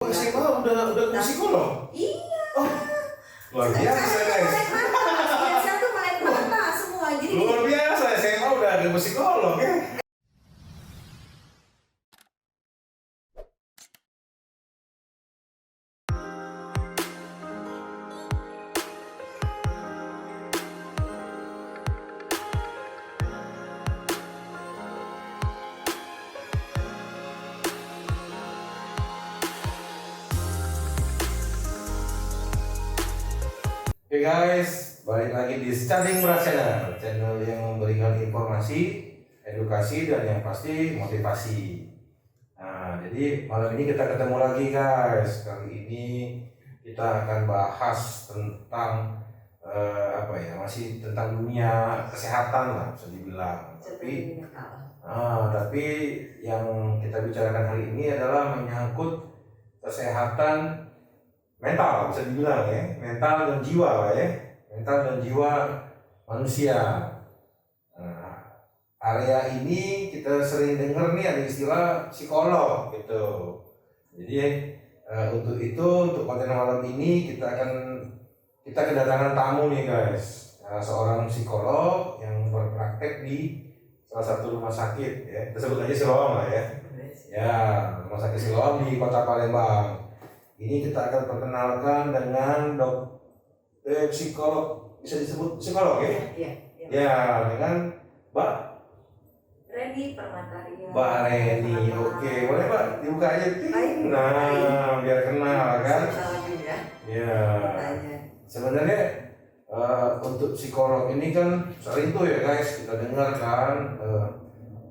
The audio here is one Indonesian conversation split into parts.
SMA udah psikolog? Iya. Oh, luar biasa guys. Saya tuh melek mata semua. Jadi luar biasa, SMA udah ada psikolog ya. Oke guys, balik lagi di Studying Berat Channel, channel yang memberikan informasi, edukasi, dan yang pasti motivasi. Nah, jadi malam ini kita ketemu lagi guys. Kali ini kita akan bahas tentang masih tentang dunia kesehatan lah bisa dibilang. Tapi yang kita bicarakan hari ini adalah menyangkut kesehatan mental, bisa dibilang ya, mental dan jiwa lah ya, mental dan jiwa manusia. Nah, area ini kita sering dengar nih ada istilah psikolog gitu. Jadi untuk konten malam ini kita kedatangan tamu nih guys, seorang psikolog yang berpraktek di salah satu rumah sakit ya, kita sebut aja Siloam lah ya. Ya, rumah sakit Siloam di Kota Palembang. Ini kita akan perkenalkan dengan psikolog, bisa disebut psikolog ya? Iya. Ya, dengan Mbak Reni Permataria. Mbak Reni, oke, boleh Mbak dibuka aja. Nah, biar kenal kan? Ya. Sebenarnya untuk psikolog ini kan sering tuh ya guys kita dengar kan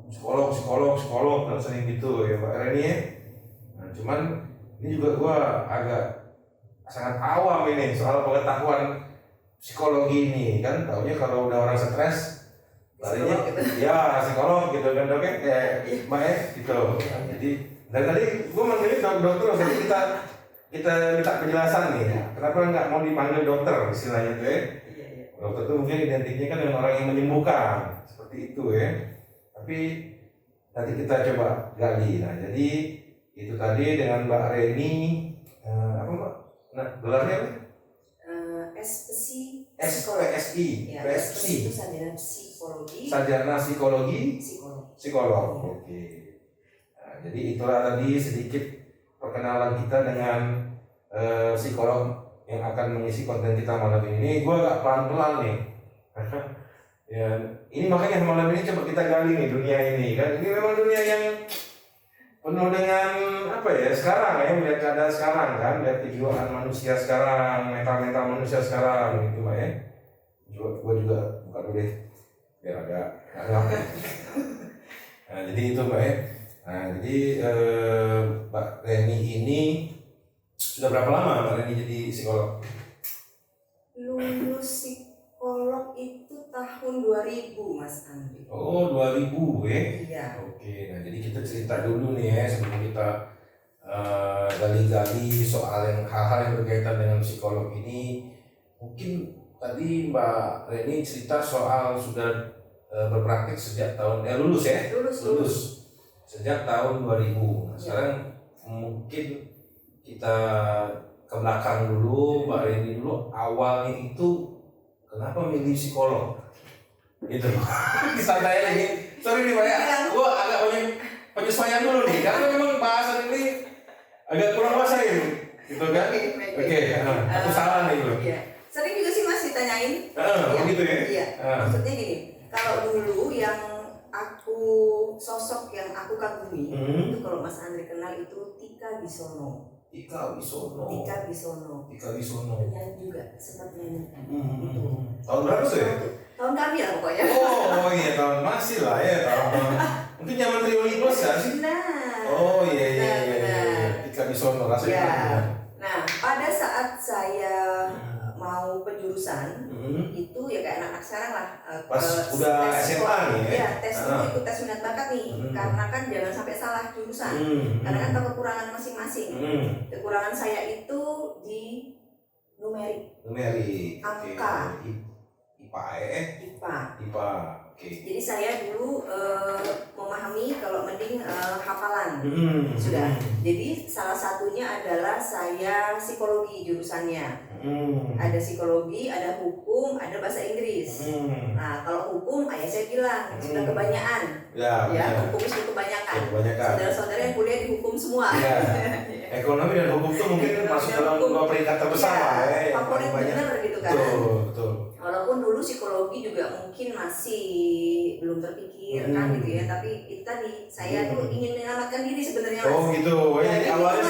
psikolog kan sering gitu ya Mbak Reni ya. Nah, cuman ini juga gua agak sangat awam ini soal pengetahuan psikologi ini kan, taunya kalau udah orang stres larinya ya psikolog gitu kan dok ya, kayak Mbak ya gitu. Jadi dari tadi gua manggilnya dokter, jadi kita minta penjelasan nih kenapa nggak mau dipanggil dokter istilahnya tuh ya. Dokter itu mungkin identiknya kan dengan orang yang menyembuhkan seperti itu ya, tapi nanti kita coba gali. Nah jadi itu tadi dengan Mbak Reni, apa Mbak? Nah, gelarnya apa? SPSI. SPSI. SPSI itu sarjana psikologi. Sarjana psikologi. Psikolog. Ya. Oke. Nah, jadi itulah tadi sedikit perkenalan kita dengan psikolog yang akan mengisi konten kita malam ini. Gue agak pelan-pelan nih. Ya, ini makanya malam ini coba kita gali nih dunia ini kan. Ini memang dunia yang penuh dengan apa ya sekarang ya, melihat keadaan sekarang kan, melihat kejiwaan manusia sekarang, mental manusia sekarang gitu Mbak ya. Gue juga buka dulu deh biar agak nah, jadi itu Mbak ya. Nah jadi Mbak Reni ini sudah berapa lama Mbak Reni jadi psikolog? Lulus psikolog itu tahun 2000 Mas Andri. Oh 2000 ya? Iya. Oke, nah jadi kita cerita dulu nih ya sebelum kita gali-gali soal hal-hal yang berkaitan dengan psikolog ini. Mungkin tadi Mbak Reni cerita soal sudah berpraktik sejak tahun lulus ya? Lulus sejak tahun 2000. Nah, sekarang mungkin kita ke belakang dulu, Mbak Reni dulu awalnya itu kenapa milih psikolog? Gitu. Santai lagi. Sorry nih Pak ya, gue agak banyak penyesuaian dulu nih, karena memang bahasan ini agak kurang kuasain, gitu kan? Oke, aku salah nih loh. Iya. Sering juga sih Mas ditanyain. Begitu ya? Iya. Maksudnya gini, kalau dulu yang sosok yang aku kagumi itu kalau Mas Andri kenal itu Tika Bisono. Tika Bisono. Penyanyi juga, sempat nyanyi. Tahun berapa tuh ya? Tahun kami lah pokoknya. Oh iya, tahun masih lah ya, tahun mungkin zaman Trio Libros ya sih? Nah. Oh iya. Tika Bisono rasanya. Ya. Nah, pada saat saya mau penjurusan itu ya kayak anak-anak sekarang lah. Pas udah SMA nih ya? Iya, tes dulu ikut tes minat bakat nih. Karena kan jangan sampai salah jurusan. Karena kan tahu kekurangan masing-masing. Kekurangan saya itu di numerik. Numerik. Angka. IPA. IPA. Jadi saya dulu memahami kalau mending hafalan sudah. Jadi salah satunya adalah saya psikologi jurusannya. Ada psikologi, ada hukum, ada bahasa Inggris. Nah kalau hukum, ayah saya bilang sudah kebanyakan. Hukum sudah kebanyakan. Saudara-saudara yang kuliah di hukum semua. Ekonomi dan hukum itu mungkin masuk dalam dua peringkat terbesar favorit bener gitu kan. Betul. Walaupun dulu psikologi juga mungkin masih belum terpikirkan gitu ya, tapi itu tadi saya tuh ingin menyelamatkan diri sebenarnya Mas. Oh gitu, jadi awalnya.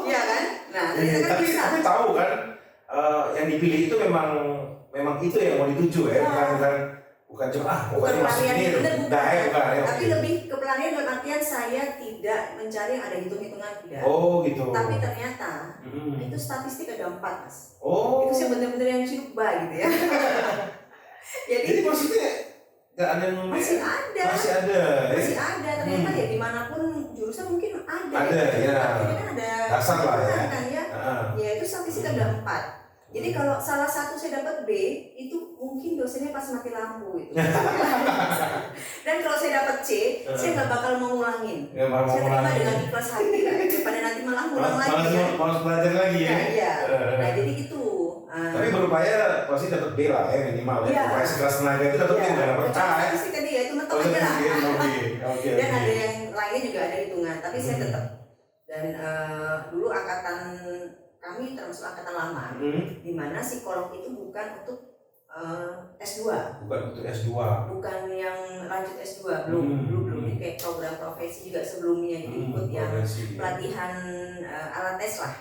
Iya kan? Nah, ternyata kan bisa. Tapi tahu kan, yang dipilih itu memang itu yang mau dituju ya, bukan cuma pokoknya masuk ini, bukan. Tapi lebih ke pelarian dalam artian saya tidak mencari yang ada hitung-hitungan tidak. Oh gitu. Tapi ternyata itu statistik ada 4 Mas. Oh. Itu sih benar-benar yang coba gitu ya. Jadi maksudnya nggak ada yang masih ada ternyata ya dimanapun jurusan mungkin ada ya. Akhirnya kan ada dasar lah ya. Kan ya. Ya itu statistik ada 4. Jadi kalau salah satu saya dapat B, itu mungkin dosennya pas mati lampu itu. Dan kalau saya dapat C, saya nggak bakal mau ngulangin. Saya terima dengan ikhlas hati kan. Daripada nanti malah ngulang lagi. Malas belajar lagi ya. Iya. Nah jadi itu. Tapi berupaya pasti dapat B lah ya minimal ya. Berupaya sekelas tenaga itu dapat B nggak dapat A ya. Pasti tadi ya itu mentok aja lah. Dan ada yang lainnya juga ada hitungan. Tapi saya tetap. Dan dulu kami termasuk angkatan lama, di mana psikolog itu bukan untuk S2. Bukan untuk S2. Bukan yang lanjut S2, belum. Ini kayak program profesi juga sebelumnya, jadi ikut yang pelatihan alat tes lah.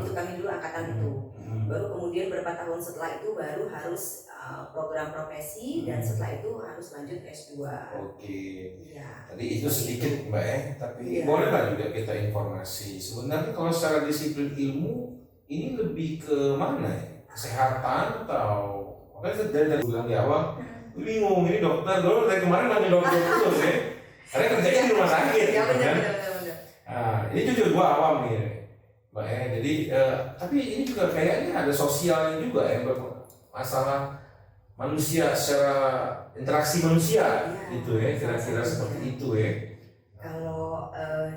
Itu kami dulu angkatan itu. Baru kemudian beberapa tahun setelah itu baru harus program profesi dan setelah itu harus lanjut S2. Oke. Iya. Tadi itu sedikit Mbak ya, tapi boleh lah juga kita informasi. Sebenarnya kalau secara disiplin ilmu ini lebih ke mana ya? Kesehatan atau makanya dari bilang di awal bingung ini dokter dulu dari kemarin nanya dokter terus ya. Karena kerjanya di rumah sakit. Ya benar. Nah, ini jujur gua awam nih Mbak ya. Jadi tapi ini juga kayaknya ada sosialnya juga ya, masalah manusia secara interaksi manusia gitu ya, kira-kira seperti itu ya. Kalau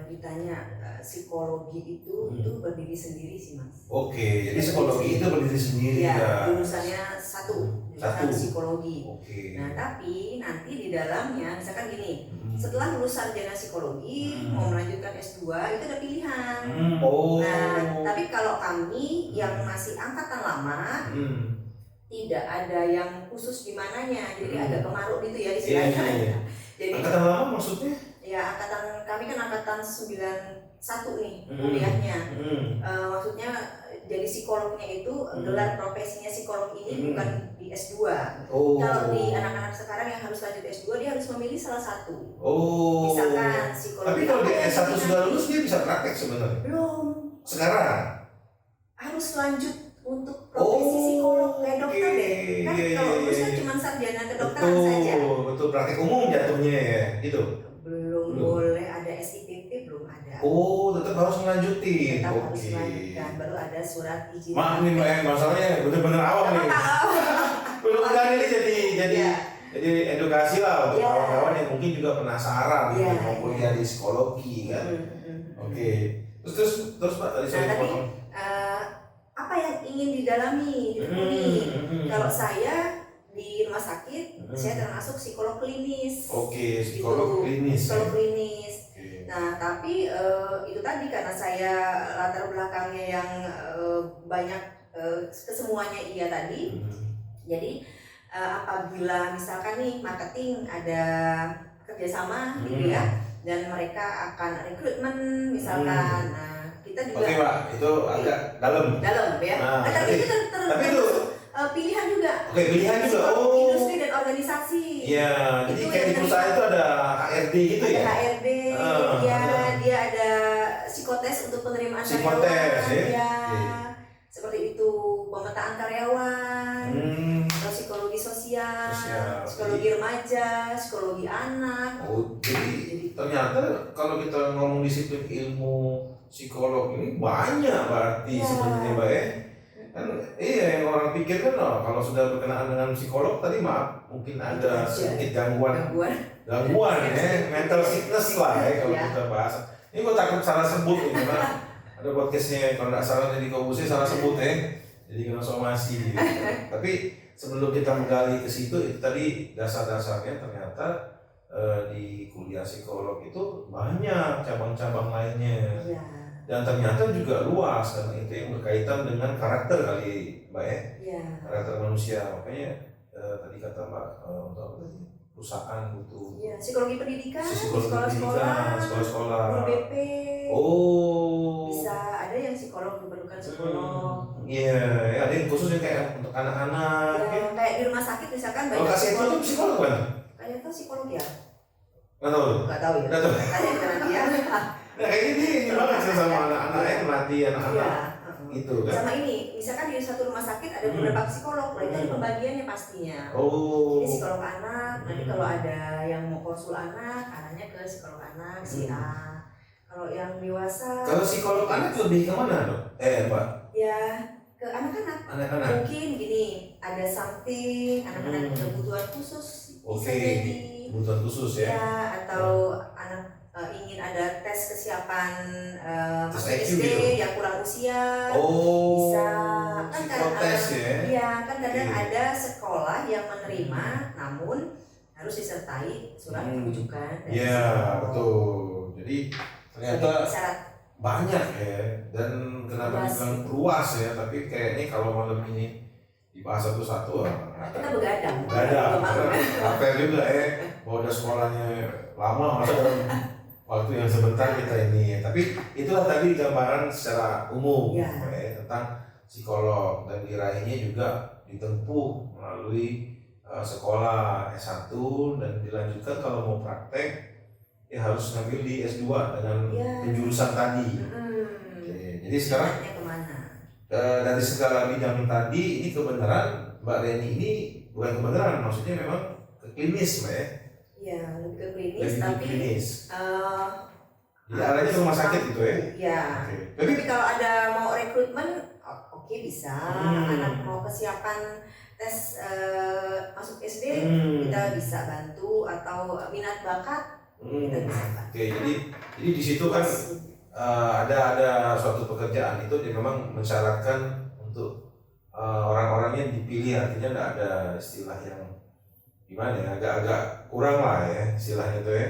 ditanya psikologi itu berdiri sendiri sih Mas. Oke, jadi psikologi itu berdiri sendiri ya. Jurusannya satu psikologi. Oke. Nah tapi nanti di dalamnya misalkan gini, setelah lulus sarjana psikologi mau melanjutkan S2 itu ada pilihan. Nah tapi kalau kami yang masih angkatan lama tidak ada yang khusus di mananya, jadi agak kemaruk gitu ya istilahnya. Iya. Jadi angkatan lama maksudnya? Ya angkatan kami kan angkatan 91 nih kuliahnya. Maksudnya jadi psikolognya itu gelar profesinya psikolog ini bukan di S2. Kalau di anak-anak sekarang yang harus lanjut S2 dia harus memilih salah satu. Misalkan psikologi. Tapi kalau di S1 sudah lulus dia bisa praktek sebenarnya? Belum. Sekarang? Harus lanjut untuk profesi psikolog kayak dokter deh. Kan kalau lulus kan cuma sarjana kedokteran saja. Betul, praktek umum jatuhnya ya, gitu. Belum boleh ada SIPP, belum ada. Tetap harus melanjutin. Harus melanjutkan, baru ada surat izin. Maaf nih Mbak, masalahnya bener-bener awam nih. Mudah-mudahan ini jadi edukasi lah untuk kawan-kawan yang mungkin juga penasaran mau kuliah di psikologi kan. Oke. Terus Pak tadi saya potong. Apa yang ingin didalami, ditekuni? Kalau saya di rumah sakit, saya termasuk psikolog klinis. Oke, psikolog klinis. Psikolog klinis. Nah, tapi itu tadi karena saya latar belakangnya yang banyak kesemuanya iya tadi. Jadi apabila misalkan nih marketing ada kerjasama gitu ya, dan mereka akan rekrutmen misalkan. Nah, kita juga. Oke Pak, itu agak dalam ya. Tapi itu pilihan juga. Oke, pilihan juga. Industri dan organisasi. Iya, jadi kayak di perusahaan itu ada HRD gitu ya. Ada HRD, dia ada psikotes untuk penerimaan karyawan. Ya. Seperti itu, pemetaan karyawan, atau psikologi sosial, psikologi remaja, psikologi anak. Jadi ternyata kalau kita ngomong disiplin ilmu psikolog ini banyak berarti sebenarnya Mbak ya. Kan yang orang pikir pikir kan kalau sudah berkenaan dengan psikolog tadi maaf mungkin ada sedikit gangguan ya, mental sickness lah ya kalau kita bahas. Ini gue takut salah sebut nih karena ada podcastnya kalau nggak salah dari Kobuse salah sebut ya, jadi kena somasi. Tapi sebelum kita menggali ke situ itu tadi dasar-dasarnya ternyata di kuliah psikolog itu banyak cabang-cabang lainnya. Dan ternyata juga luas karena itu yang berkaitan dengan karakter kali Mbak ya. Karakter manusia, makanya tadi kata Mbak untuk apa tadi? Perusahaan butuh psikologi pendidikan, sekolah-sekolah, guru BP. Bisa ada yang psikolog diperlukan psikolog. Iya, ada yang khusus yang kayak untuk anak-anak. Kayak di rumah sakit misalkan banyak psikolog. Itu psikolog kan? Kayaknya psikolog ya. Nggak tahu ya. Tanya nanti ya. Nah kayak ini banget sih sama anak-anak yang melatih anak-anak gitu kan. Sama ini, misalkan di satu rumah sakit ada beberapa psikolog, mereka ada pembagiannya pastinya. Jadi psikolog anak, nanti kalau ada yang mau konsul anak, arahnya ke psikolog anak si A. Kalau yang dewasa. Kalau psikolog anak lebih ke mana dok? Mbak? Ya ke anak-anak. Mungkin gini, ada something anak-anak kebutuhan khusus bisa jadi. Kebutuhan khusus ya? Ya, atau anak ingin ada tes kesiapan masuk SD gitu? Yang kurang usia bisa kan tes ya? Iya kan kadang ada sekolah yang menerima namun harus disertai surat rujukan dari psikolog. Betul. Jadi ternyata banyak ya, dan kenapa dibilang luas ya, tapi kayaknya kalau malam ini dibahas satu-satu kita begadang apa juga ya, bahwa udah sekolahnya lama masa dalam waktu yang sebentar kita ini ya. Tapi itulah tadi gambaran secara umum ya, tentang psikolog, dan diraihnya juga ditempuh melalui sekolah S1 dan dilanjutkan kalau mau praktek ya harus ngambil di S2 dengan penjurusan tadi. Jadi sekarang dari segala bidang tadi ini kebenaran Mbak Reni ini bukan kebenaran, maksudnya memang ke klinis Mbak ya? Iya, lebih ke klinis, tapi arahnya ke rumah sakit gitu ya? Iya. Tapi kalau ada mau rekrutmen, oke bisa. Anak mau kesiapan tes masuk SD, kita bisa bantu, atau minat bakat kita bisa bantu. Jadi di situ kan ada suatu pekerjaan itu dia memang mensyaratkan untuk orang-orangnya dipilih, artinya tidak ada istilah yang gimana ya, agak kurang lah ya istilahnya itu ya.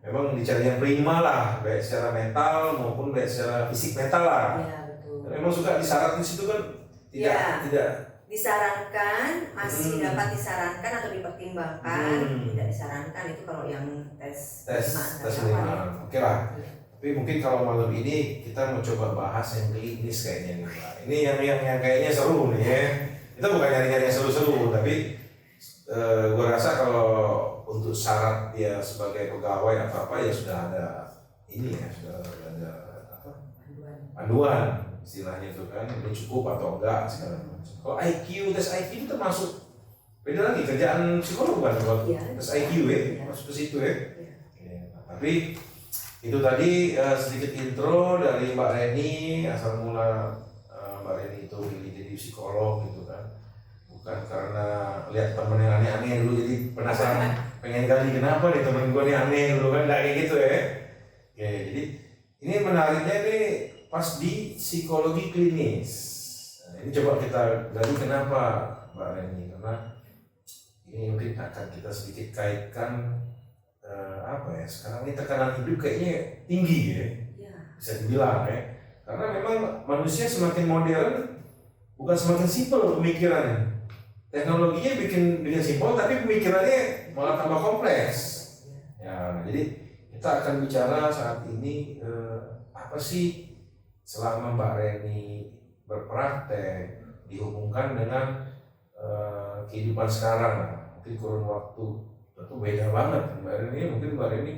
Memang dicari yang prima lah, baik secara mental maupun baik secara fisik mental lah. Dan memang suka disyarat di situ kan tidak disarankan, masih dapat disarankan atau dipertimbangkan, tidak disarankan itu kalau yang tes penerimaan. Oke lah. Tapi mungkin kalau malam ini kita mau coba bahas yang klinis kayaknya nih Mbak. Ini yang kayaknya seru nih ya. Kita bukan nyari-nyari yang seru-seru, tapi gue rasa kalau untuk syarat dia sebagai pegawai apa ya sudah ada ini ya, sudah ada apa? Panduan istilahnya itu kan, ini cukup atau enggak segala macam. Kalau tes IQ itu termasuk beda lagi, kerjaan psikolog bukan kalau tes IQ ya, masuk ke situ ya. Tapi itu tadi sedikit intro dari Mbak Reni, asal mula Mbak Reni itu pilih jadi psikolog gitu kan. Bukan karena lihat temen yang aneh-aneh dulu jadi penasaran pengen gali kenapa nih temen gue nih aneh dulu kan, kayak gitu ya. Oke, jadi ini menariknya nih pas di psikologi klinis. Nah, ini coba kita gali kenapa Mbak Reni, karena ini mungkin akan kita sedikit kaitkan apa ya, sekarang ini tekanan hidup kayaknya tinggi ya, bisa dibilang ya, karena memang manusia semakin modern bukan semakin simpel pemikirannya. Teknologinya bikin simpel, tapi pemikirannya malah tambah kompleks. Ya, jadi kita akan bicara saat ini apa sih selama Mbak Reni berpraktek dihubungkan dengan kehidupan sekarang. Mungkin kurun waktu itu beda banget. Mbak Reni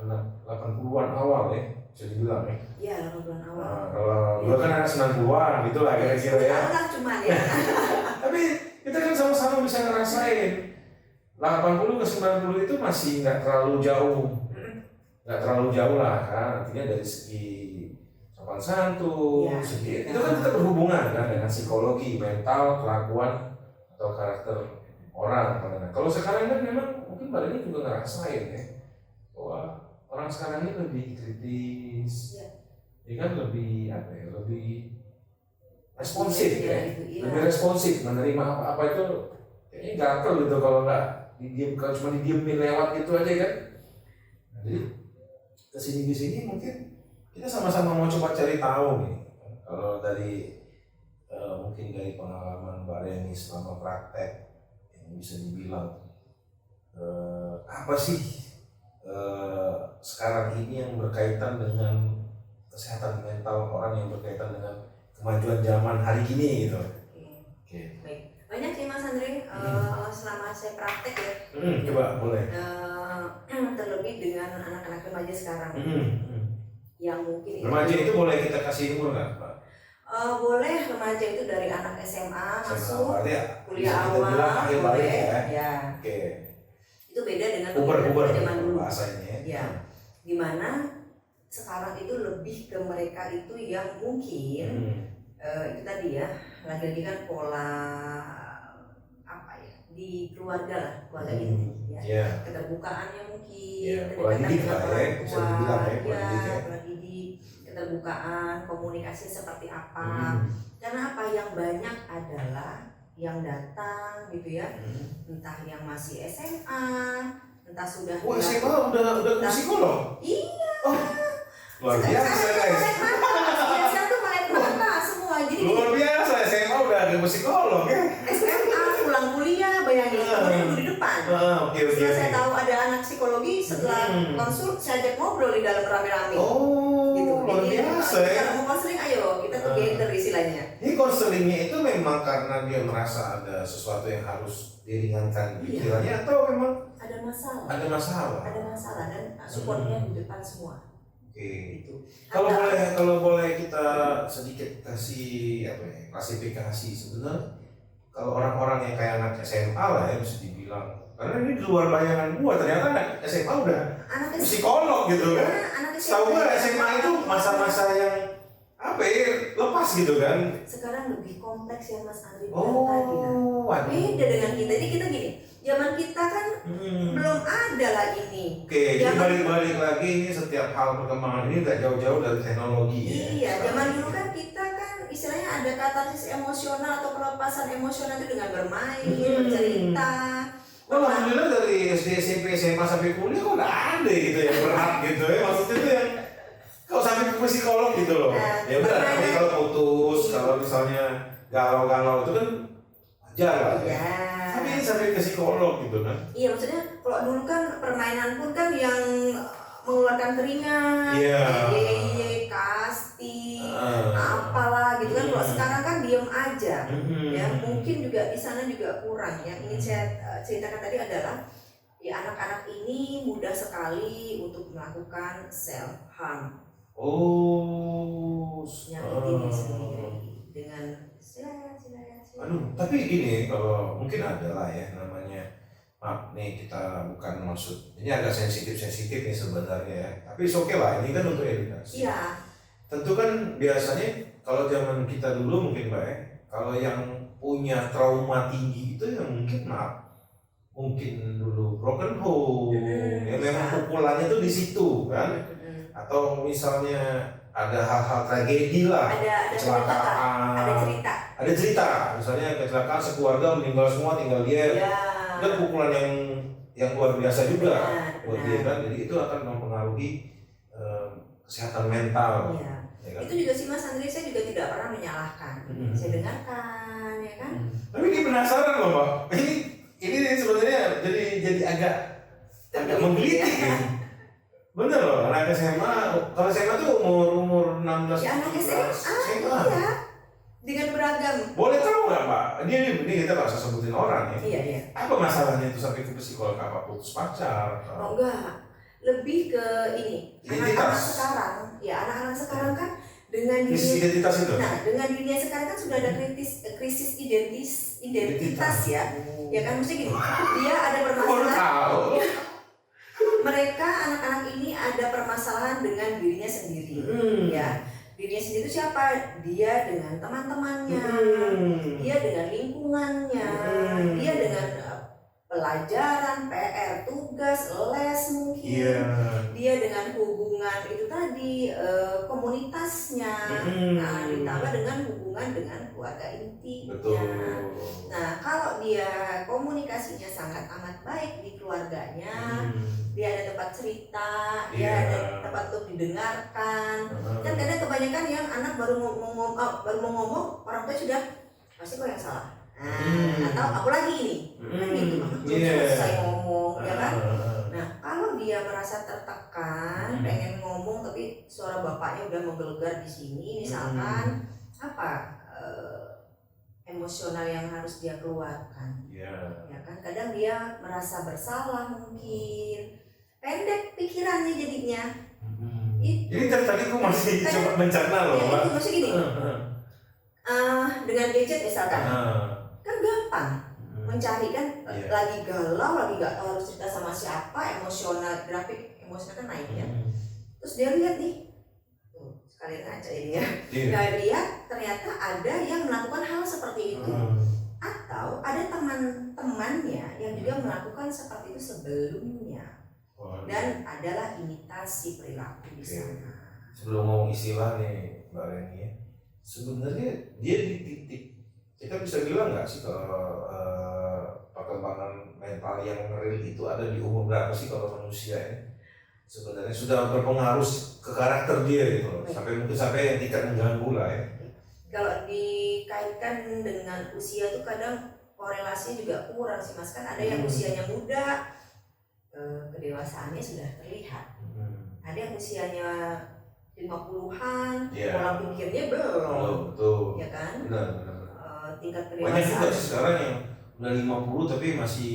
anak 80-an awal ya, bisa dibilang ya. Iya, 80-an awal. Nah, kalau gue kan anak 90-an gitu lah kira-kira ya. Cuman ya. Tapi kita kan sama-sama bisa ngerasain 80 ke 90 itu masih nggak terlalu jauh lah kan, artinya dari segi sama sopan santun, Ya, sedikit. ya. Itu kan tetap berhubungan kan dengan psikologi, mental, kelakuan atau karakter orang. Kalau sekarang kan memang mungkin Mbak ini juga ngerasain ya bahwa orang sekarang ini lebih kritis, ya kan lebih apa ya, lebih responsif ya, lebih responsif menerima apa itu kayaknya gatel gitu kalau nggak didiem, kalau cuma didiemin lewat gitu aja kan. Jadi kesini mungkin kita sama-sama mau coba cari tahu nih, kalau dari mungkin dari pengalaman Mbak Reni selama praktek yang bisa dibilang apa sih sekarang ini yang berkaitan dengan kesehatan mental orang, yang berkaitan dengan kemajuan zaman hari ini gitu. Oke. Baik. Banyak sih Mas Andre selama saya praktek ya. Coba boleh. Terlebih dengan anak-anak remaja sekarang. Yang mungkin remaja itu boleh kita kasih umur nggak, Pak? Boleh, remaja itu dari anak SMA masuk kuliah awal boleh ya. Oke. Itu beda dengan uber zaman dulu bahasanya ya. Dimana sekarang itu lebih ke mereka itu yang mungkin itu tadi ya, lagi-lagi kan pola apa ya, di keluarga lah, keluarga ini ya. Keterbukaannya mungkin kedekatan dengan orang tua pola didik, keterbukaan, komunikasi seperti apa. Karena apa yang banyak adalah yang datang gitu ya, entah yang masih SMA, entah sudah SMA udah psikolog? Iya. Luar biasa guys. Biasa tuh melek mata semua. Jadi luar biasa, SMA udah ada psikolog ya. SMA pulang kuliah bayangin, kemudian di depan. Setelah saya tahu ada anak psikologi, setelah konsul saya ajak ngobrol di dalam rame-rame. Gitu. Luar biasa ya. Kalau mau konseling ayo kita together istilahnya. Ini konselingnya itu memang karena dia merasa ada sesuatu yang harus diringankan pikirannya atau memang ada masalah? Ada masalah. Ada masalah dan supportnya di depan semua. Gitu. Kalau boleh kita sedikit kasih apa ya, klasifikasi sebenarnya kalau orang-orang yang kayak anak SMA lah ya bisa dibilang, karena ini di luar bayangan gua, ternyata anak SMA udah psikolog gitu kan. Setahu gua SMA itu masa-masa yang apa ya, lepas gitu kan. Sekarang lebih kompleks ya Mas Andri tadi. Beda dengan kita. Jadi kita gini, zaman kita kan belum ada lagi nih. Jadi balik-balik lagi ini setiap hal perkembangan ini gak jauh-jauh dari teknologi. Iya, zaman dulu kan kita kan istilahnya ada katarsis emosional atau pelepasan emosional itu dengan bermain, bercerita. Alhamdulillah dari SD, SMP, SMA sampai kuliah kok gak ada gitu yang berat gitu ya. Maksudnya itu yang kalau sampai ke psikolog gitu loh. Ya udah, nanti kalau putus, kalau misalnya galau-galau itu kan wajar lah ya. Tapi ini sampai ke psikolog gitu kan. Iya, maksudnya kalau dulu kan permainan pun kan yang mengeluarkan keringat, kasti, apalah gitu kan. Kalau sekarang kan diem aja, ya mungkin juga di sana juga kurang. Yang ingin saya ceritakan tadi adalah ya anak-anak ini mudah sekali untuk melakukan self harm. Nyakitin diri sendiri dengan tapi gini, kalau mungkin adalah ya namanya, maaf nih kita bukan maksud ini agak sensitif nih sebenarnya ya, tapi oke lah, ini kan untuk edukasi. Iya. Tentu kan biasanya kalau zaman kita dulu mungkin Mbak ya, kalau yang punya trauma tinggi itu yang mungkin dulu broken home, yang memang pukulannya tuh di situ kan, atau misalnya ada hal-hal tragedi lah, kecelakaan, ada cerita, misalnya kecelakaan sekeluarga meninggal semua, tinggal dia, dan pukulan yang luar biasa juga buat dia kan, jadi itu akan mempengaruhi kesehatan mental. Ya kan? Itu juga sih Mas Andri, saya juga tidak pernah menyalahkan, saya dengarkan ya kan. Tapi ini penasaran loh Mbak, ini sebenarnya jadi agak menggelitik ya. Bener loh, anak SMA, kalau SMA tuh umur 16 ya, anak SMA, iya, dengan beragam. Boleh tahu nggak Pak? Ini kita nggak usah sebutin orang ya. Iya. Apa masalahnya itu sampai ke psikolog, apa putus pacar? Oh enggak, lebih ke ini. Anak-anak sekarang kan dengan identitas itu. Nah, dengan dunia sekarang kan sudah ada krisis identitas ya. Ya kan mesti gini, dia ada permasalahan. Mereka anak-anak ini ada permasalahan dengan dirinya sendiri, ya. dirinya sendiri itu siapa? Dia dengan teman-temannya, dia dengan lingkungannya, dia dengan pelajaran, PR, tugas, les mungkin, dia dengan hubungan itu tadi, komunitasnya, nah ditambah dengan hubungan dengan keluarga intinya. Nah kalau dia komunikasinya sangat amat baik di keluarganya, dia ada tempat cerita, dia ada tempat untuk didengarkan. Kan kadang kebanyakan yang anak baru mau ngomong, orang tua sudah pasti kok yang salah. Atau aku lagi ini, kan gitu, belum selesai ngomong, ya kan? Nah kalau dia merasa tertekan, pengen ngomong tapi suara bapaknya udah menggelegar di sini, misalkan emosional yang harus dia keluarkan, ya kan? Kadang dia merasa bersalah mungkin, pendek pikirannya jadinya. Jadi tadi aku masih coba mencerna loh. Ya, itu maksudnya gini, dengan gadget misalkan, kan gampang mencari kan, lagi galau, lagi gak tahu harus cerita sama siapa, emosional, grafik emosional kan naik ya. Terus dia lihat nih, sekalian aja ini ya, dia lihat ternyata ada yang melakukan hal seperti itu, atau ada teman-temannya yang juga melakukan seperti itu sebelumnya, dan adalah imitasi perilaku di sana. Sebelum ngomong istilah nih Mbak Reni, sebenarnya dia di titik kita bisa bilang nggak sih kalau perkembangan mental yang real itu ada di umur berapa sih kalau manusia ini? Sebenarnya sudah berpengaruh ke karakter dia gitu loh, sampai yang tingkat mengganggu lah ya. Kalau dikaitkan dengan usia tuh kadang korelasinya juga kurang sih Mas, kan ada yang usianya muda, kedewasaannya sudah terlihat, ada yang usianya 50-an, pola pikirnya belum, ya kan? Tingkat kedewasaan. Banyak juga sih sekarang yang udah 50 tapi masih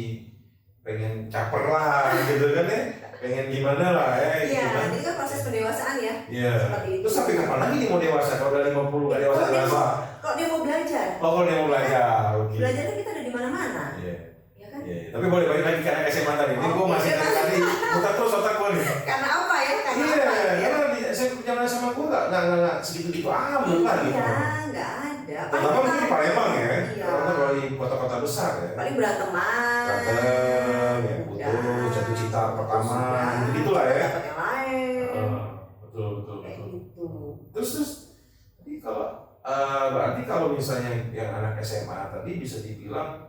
pengen caper lah gitu kan ya, pengen gimana lah ya. Iya, ini kan proses pendewasaan ya. Seperti itu. Terus sampai kapan lagi dia mau dewasa kalau udah 50 gak dewasa? Kalau dia mau belajar. Kalau dia mau belajar, oke. Belajar kan kita ada di mana-mana. Ya kan? Tapi boleh balik lagi ke anak SMA tadi. Ini gue masih tadi putar terus otak gue nih. Karena apa ya? Karena saya zaman SMA gue nggak segitu-gitu amat lah gitu. Nggak ada. Terutama mungkin di Palembang ya, karena kalau di kota-kota besar ya. Paling beranteman. Ya putus, jatuh cinta pertama, gitulah ya. Yang lain. Betul. Kayak gitu. Terus, tapi kalau berarti kalau misalnya yang anak SMA tadi bisa dibilang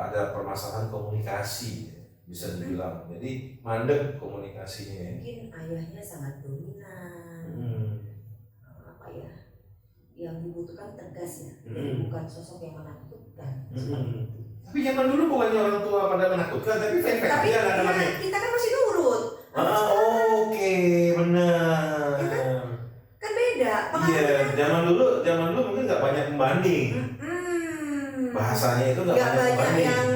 ada permasalahan komunikasi, bisa dibilang. Jadi mandek komunikasinya. Mungkin ayahnya sangat dominan. Yang dibutuhkan tegas ya, jadi bukan sosok yang menakutkan. Tapi zaman dulu bukannya orang tua pada menakutkan, tapi tapi kita kan masih nurut. Oke, benar. Kan beda. Iya, zaman dulu mungkin nggak banyak pembanding. Bahasanya itu nggak banyak pembanding. Yang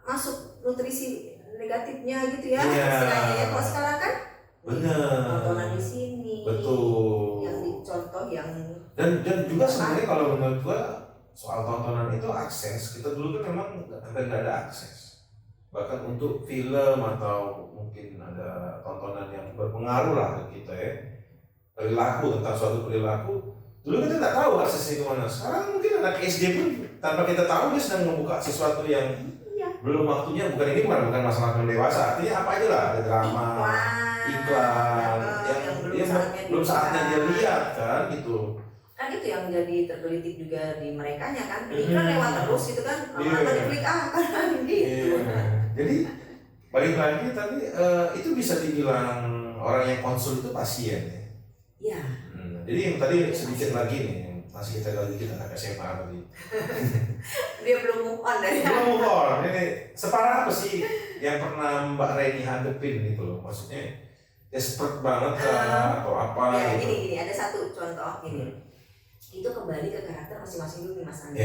masuk nutrisi negatifnya gitu ya, istilahnya ya. Kalau sekarang kan, tontonan di sini. Betul. Yang dicontoh yang dan juga sebenarnya kalau menurut gua soal tontonan itu akses, kita dulu kan memang hampir nggak ada akses, bahkan untuk film atau mungkin ada tontonan yang berpengaruh lah ke kita ya, perilaku, tentang suatu perilaku, dulu kita nggak tahu aksesnya kemana. Sekarang mungkin anak SD pun tanpa kita tahu dia sedang membuka sesuatu yang belum waktunya. Bukan masalah dewasa, artinya apa aja lah, ada drama, iklan yang belum saatnya dia lihat kan gitu. Kan itu yang jadi tergelitik juga di merekanya kan, iklan lewat terus gitu kan, lama-lama diklik kan gitu. Jadi balik lagi tadi itu bisa dibilang orang yang konsul itu pasien ya. Iya. Jadi yang tadi sedikit lagi nih, masih kita anak SMA tadi. Dia belum move on dari. Belum move on. Ini separah apa sih yang pernah Mbak Reni hadepin gitu loh, maksudnya desperate banget atau apa? Ya gitu. gini ada satu contoh gini. Itu kembali ke karakter masing-masing dulu nih Mas Andi.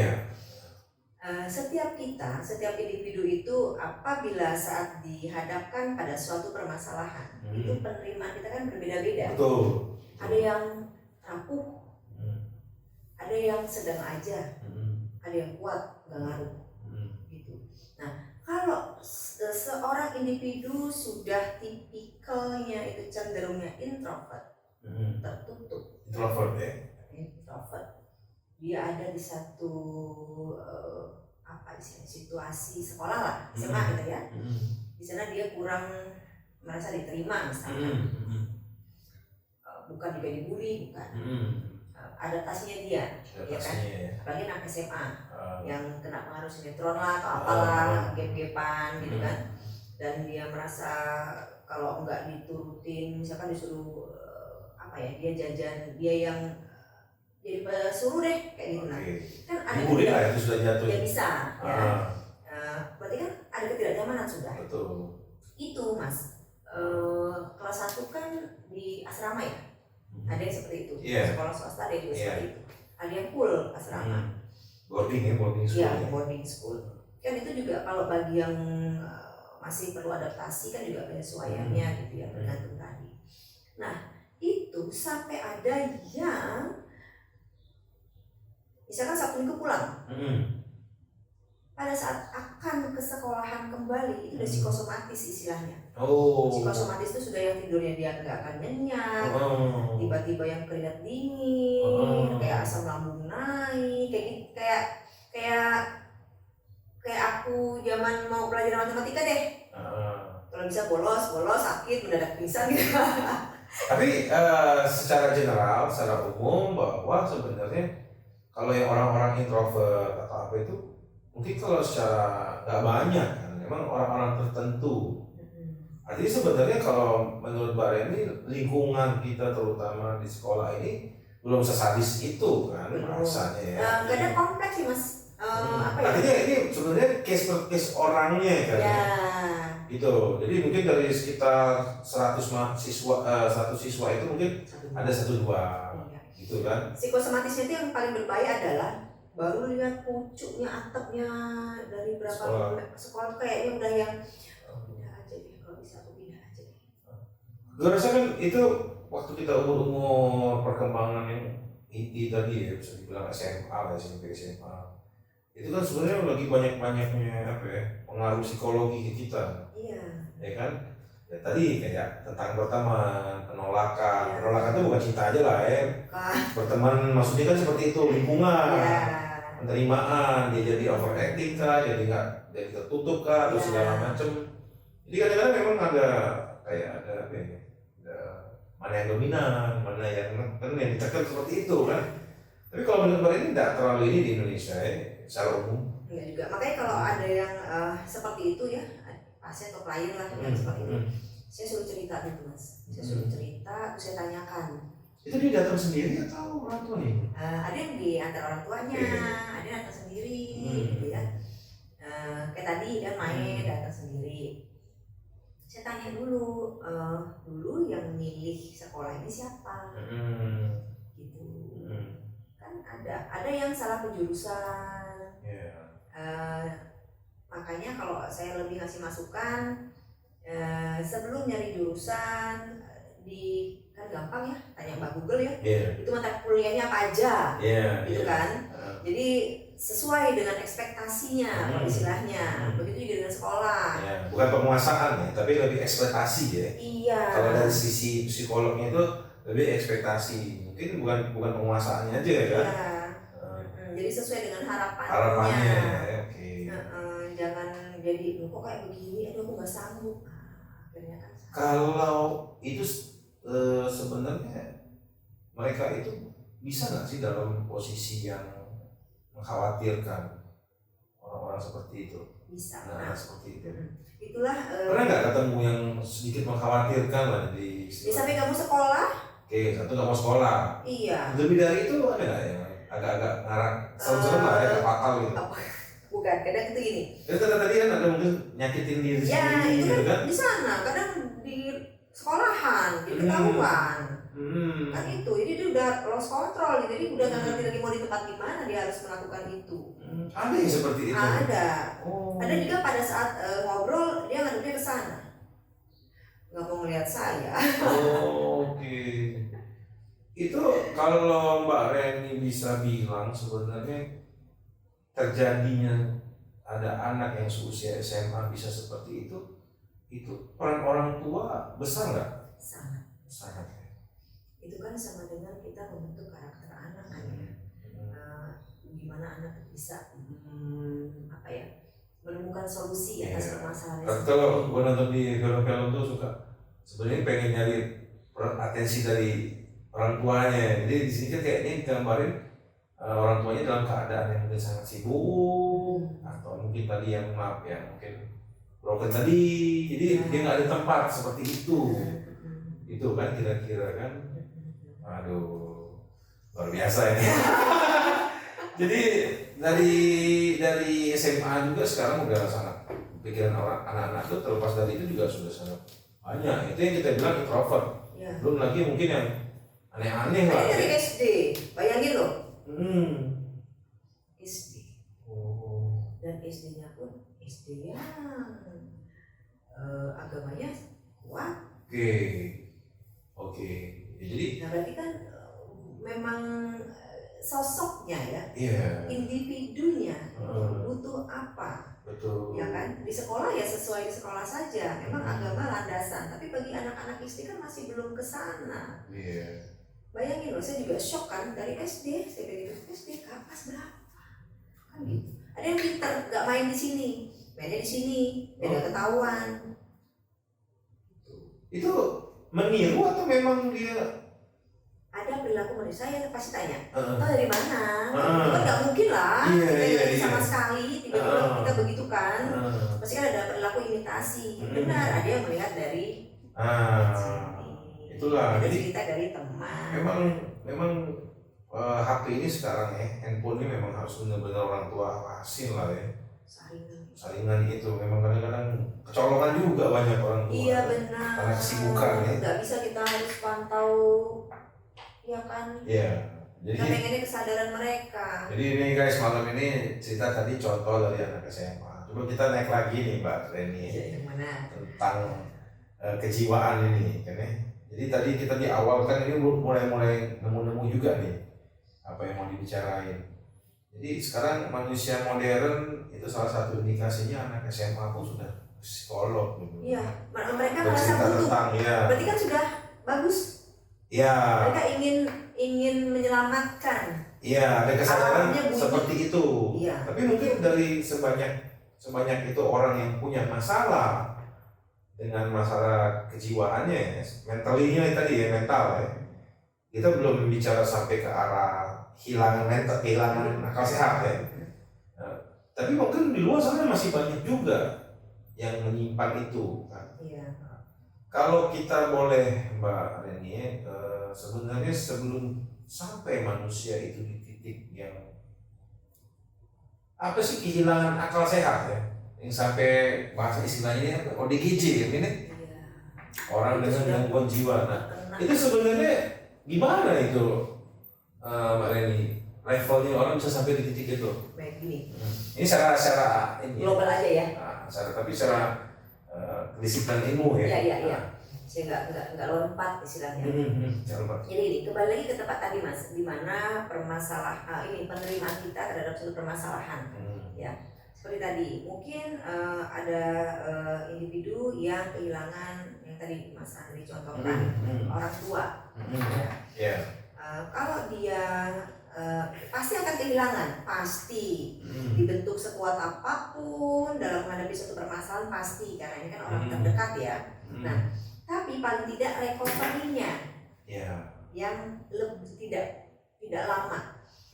Setiap individu itu apabila saat dihadapkan pada suatu permasalahan, itu penerimaan kita kan berbeda-beda. Betul. Ada yang rapuh, ada yang sedang aja, ada yang kuat, nggak ngaruh. Gitu. Nah, kalau seorang individu sudah tipikalnya itu cenderungnya introvert, tertutup, introvert ya. Introvert. Dia ada di satu situasi sekolah lah, SMA gitu ya. Di sana dia kurang merasa diterima misalnya. Bukan juga dibully, bukan. Adaptasinya dia, ya kan? Apalagi anak SMA yang kena pengaruh sinetron lah atau apalah, gap-gapan gitu kan. Dan dia merasa kalau nggak diturutin, misalkan disuruh dia jajan, dia yang jadi suruh deh kayak gitu. Nah, kan ada dibully lah itu sudah jatuh. Ya bisa, ya. Berarti kan ada ketidaknyamanan sudah. Betul. Itu Mas, kelas 1 kan di asrama ya. Ada yang seperti itu, sekolah swasta ada yang juga seperti itu. Ada yang full asrama. Boarding school. Iya, boarding school. Kan itu juga kalau bagi yang masih perlu adaptasi kan juga penyesuaiannya gitu ya, tergantung tadi. Nah, itu sampai ada yang misalkan Sabtu Minggu pulang. Pada saat akan ke sekolahan kembali itu udah psikosomatis istilahnya. Psikosomatis itu sudah yang tidurnya dia nggak akan nyenyak, tiba-tiba yang keringat dingin, kayak asam lambung naik, kayak aku zaman mau belajar matematika deh. Kalau bisa bolos sakit mendadak pingsan gitu. Tapi secara general, secara umum bahwa sebenarnya kalau yang orang-orang introvert atau apa itu mungkin kalau secara nggak banyak kan, memang orang-orang tertentu. Artinya sebenarnya kalau menurut Mbak Reni, lingkungan kita terutama di sekolah ini belum sesadis itu kan rasanya ya. Kadang kompleks sih Mas. Artinya ini sebenarnya case per case orangnya kan. Ya. Gitu. Jadi mungkin dari sekitar 100 siswa itu mungkin ada 1-2 gitu kan. Psikosomatisnya itu yang paling berbahaya adalah baru lihat pucuknya, atapnya dari berapa sekolah kayaknya udah yang pindah aja deh, kalau bisa aku pindah aja deh. Gue rasa kan itu waktu kita umur perkembangan yang inti tadi ya, bisa dibilang SMA lah, SMP, SMA itu kan sebenarnya lagi banyak-banyaknya pengaruh psikologi ke kita. Iya. Ya kan? Ya tadi kayak tentang berteman, penolakan itu bukan cinta aja lah ya. Berteman maksudnya kan seperti itu, lingkungan, penerimaan, dia jadi overacting kah, jadi tertutup kah, atau segala macam. Jadi kadang-kadang memang ada mana yang dominan, mana yang ditekan seperti itu kan. Tapi kalau menurut ini tidak terlalu ini di Indonesia ya, secara umum. Iya juga, makanya kalau ada yang seperti itu ya, pasien atau klien lah yang seperti itu, saya suruh cerita gitu Mas. Saya suruh cerita, terus saya tanyakan. Itu dia datang sendiri atau orang tuanya? Ada yang diantar orang tuanya, ada yang datang sendiri, gitu ya. Kayak tadi dia main datang sendiri. Saya tanya dulu, dulu yang milih sekolah ini siapa? Gitu. Kan ada yang salah penjurusan. Makanya kalau saya lebih ngasih masukan, sebelum nyari jurusan kan gampang ya, tanya Mbak Google ya, itu mata kuliahnya apa aja, gitu kan. Jadi sesuai dengan ekspektasinya, kalau istilahnya. Begitu juga dengan sekolah. Bukan penguasaan ya, tapi lebih ekspektasi ya. Iya. Kalau dari sisi psikolognya itu lebih ekspektasi, mungkin bukan penguasaannya aja ya kan. Jadi sesuai dengan harapannya. Harapannya, oke. Jangan jadi kok kayak begini, aduh aku nggak sanggup. Akhirnya kan. Kalau itu sebenarnya mereka itu bisa nggak sih dalam posisi yang mengkhawatirkan orang-orang seperti itu? Bisa. Nah, seperti itu. Itulah. Pernah nggak ketemu yang sedikit mengkhawatirkan lah di? Sampai kamu sekolah? Oke, satu nggak mau sekolah. Iya. Lebih dari itu ada nggak yang agak-agak ngarang, serem-serem lah ya, fatal gitu? Bukan, kadang itu gini. Itu tadi kan ada mungkin nyakitin diri sendiri. Ya, itu gitu kan di sana, kadang di sekolahan, di ketahuan. Kan itu, jadi dia udah lost control, jadi udah nggak ngerti lagi mau di tempat di mana dia harus melakukan itu. Ada yang seperti itu? Ada. Ada juga pada saat ngobrol dia ngadepnya ke sana, nggak mau melihat saya. Oke. Itu kalau Mbak Reni bisa bilang sebenarnya terjadinya ada anak yang seusia SMA bisa seperti itu peran orang tua besar nggak? Sangat. Sangat ya. itu kan sama dengan kita membentuk karakter anak kan ya. Gimana anak bisa apa ya, menemukan solusi atas permasalahan. Kalau gue nonton di film-film tuh suka sebenarnya pengen nyari atensi dari orang tuanya. Jadi di sini kan kayak ini gambarin orang tuanya dalam keadaan yang mungkin sangat sibuk atau mungkin tadi yang maaf ya mungkin broken tadi, jadi dia nggak ada tempat seperti itu kan kira-kira kan. Aduh, luar biasa ini. Jadi dari SMA juga sekarang udah sangat pikiran orang anak-anak itu terlepas dari itu juga sudah sangat banyak. Itu yang kita bilang introvert. Belum lagi mungkin yang aneh-aneh lah. Dari SD, bayangin loh. SD. Dan SD-nya pun SD yang agamanya kuat. Oke. Jadi. Nah berarti kan memang sosoknya ya, individunya butuh apa, betul. Ya kan, di sekolah ya sesuai di sekolah saja, memang agama landasan, tapi bagi anak-anak SD kan masih belum ke sana. Bayangin loh, saya juga shock kan dari SD, saya bilang SD kelas berapa, kan gitu. Ada yang pintar, nggak main di sini, mainnya di sini, beda ketahuan. Itu meniru atau memang dia? Ada perilaku manusia, saya pasti tanya, oh dari mana? Itu kan nggak mungkin lah, sama sekali tiba-tiba kita begitu kan, pasti kan ada perilaku imitasi. Benar, ada yang melihat dari itulah. ada cerita dari teman. Memang HP ini sekarang ya, handphone ini memang harus benar-benar orang tua awasin lah ya. Saringan itu memang kadang-kadang kecolongan juga banyak orang tua. Iya benar. Karena kesibukan ya. Nggak bisa kita harus pantau. Ya kan? Iya. Jadi pengennya kesadaran mereka. Jadi ini guys, malam ini cerita tadi contoh dari anak SMA. Coba kita naik lagi nih Mbak Reni tentang kejiwaan ini kan ya. Jadi tadi kita di awal kan ini mulai nemu-nemu juga nih apa yang mau dibicarain. Jadi sekarang manusia modern itu salah satu indikasinya anak SMA pun sudah psikolog gitu. Iya, mereka merasa butuh. Berarti kan sudah bagus. Ya. Mereka ingin menyelamatkan. Iya, ada kesadaran seperti itu. Ya. Tapi mungkin dari sebanyak itu orang yang punya masalah dengan masalah kejiwaannya, mentalinya tadi ya, mental ya. Kita belum bicara sampai ke arah kehilangan akal sehat ya. Nah, tapi mungkin di luar sana masih banyak juga yang menyimpan itu kan. Iya. Kalau kita boleh Mbak Reni, sebenarnya sebelum sampai manusia itu di titik yang apa sih kehilangan akal sehat ya, yang sampai bahasa istilahnya ODGJ ya ini, orang dengan gangguan jiwa. Nah itu sebenarnya gimana itu Mbak Reni, levelnya orang bisa sampai di titik itu? Baik gini. Ini secara ini. Global aja ya. Tapi secara disiplin ilmu ya. Iya. Saya nggak lompat istilahnya. Jadi kembali lagi ke tempat tadi Mas, di mana permasalahan ini penerimaan kita terhadap suatu permasalahan. Ya, seperti tadi mungkin ada individu yang kehilangan yang tadi Mas Andri contohkan orang tua. Kalau dia pasti akan kehilangan, pasti dibentuk sekuat apapun dalam menghadapi suatu permasalahan pasti, karena ini kan orang terdekat ya. Nah, tapi paling tidak recovery-nya yang tidak lama.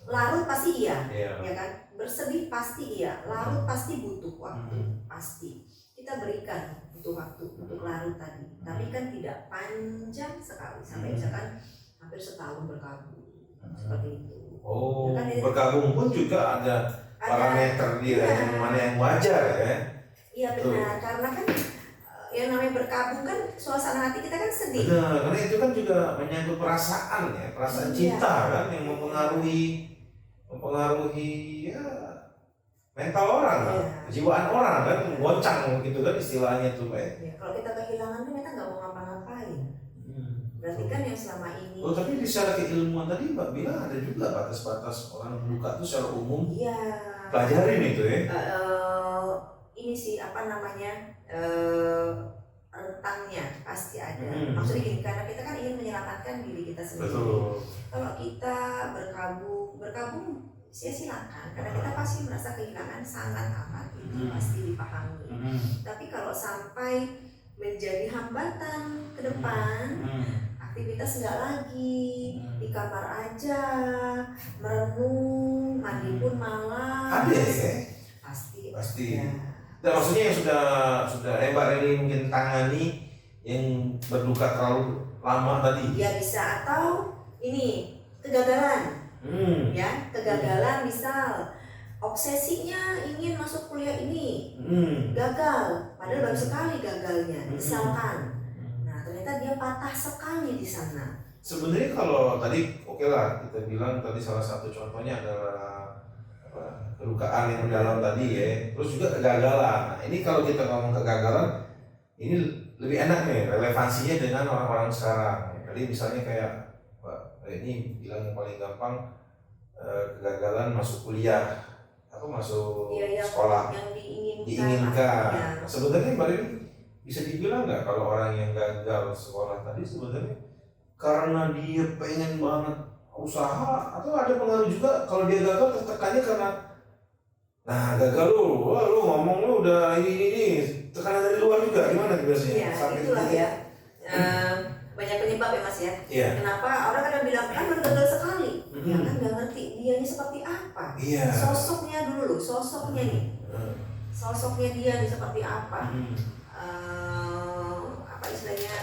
Larut pasti iya, ya kan? Bersedih pasti iya, larut pasti butuh waktu, pasti. Kita berikan butuh waktu untuk larut tadi, tapi kan tidak panjang sekali sampai misalkan hampir setahun berkabung seperti itu. Ya kan, berkabung pun juga ada parameter dia yang mana yang wajar ya. Iya benar, karena kan yang namanya berkabung kan suasana hati kita kan sedih. Benar, karena itu kan juga menyangkut perasaan ya, perasaan cinta kan yang mempengaruhi ya mental orang, kejiwaan orang kan, goncang gitu kan istilahnya tuh Pak. Ya, kalau kita kehilangan kan kita nggak mau ngapa-ngapain. Berarti kan yang selama ini. Tapi secara keilmuan tadi Mbak bilang ada juga batas-batas orang luka itu secara umum. Iya. Pelajarin itu ya. Ini sih apa namanya rentangnya pasti ada. Maksudnya gini, karena kita kan ingin menyelamatkan diri kita sendiri. Betul. Kalau kita berkabung silakan, karena kita pasti merasa kehilangan sangat amat, itu pasti dipahami. Tapi kalau sampai menjadi hambatan ke depan, aktivitas nggak lagi, di kamar aja, merenung, mandi pun malas. Ada ya? Pasti. Ya. Dan maksudnya yang sudah Mbak ini mungkin tangani yang berduka terlalu lama tadi. Ya bisa, atau ini kegagalan. Ya, kegagalan misal obsesinya ingin masuk kuliah ini, gagal, padahal baru sekali gagalnya, misalkan. Nah, ternyata dia patah sekali di sana. Sebenarnya kalau tadi oke lah, kita bilang tadi salah satu contohnya adalah kedukaan yang mendalam tadi ya, terus juga kegagalan. Nah, ini kalau kita ngomong kegagalan, ini lebih enak nih relevansinya dengan orang-orang sekarang. Tadi misalnya kayak ini bilang yang paling gampang, kegagalan masuk kuliah, masuk sekolah yang diinginkan. Ya. Nah, sebenarnya Mbak Rini bisa dibilang nggak kalau orang yang gagal sekolah tadi sebenarnya karena dia pengen banget usaha, atau ada pengaruh juga kalau dia gagal tertekannya karena gagal lu ngomong lu udah ini tekanan dari luar juga, gimana biasanya? Iya, itulah ya. Banyak penyebab ya Mas ya. Iya. Kenapa orang kadang bilang kan baru gagal sekali, ya kan nggak ngerti dianya seperti apa. Iya. Sosoknya dulu, sosoknya nih, sosoknya dia nih seperti apa. Apa istilahnya,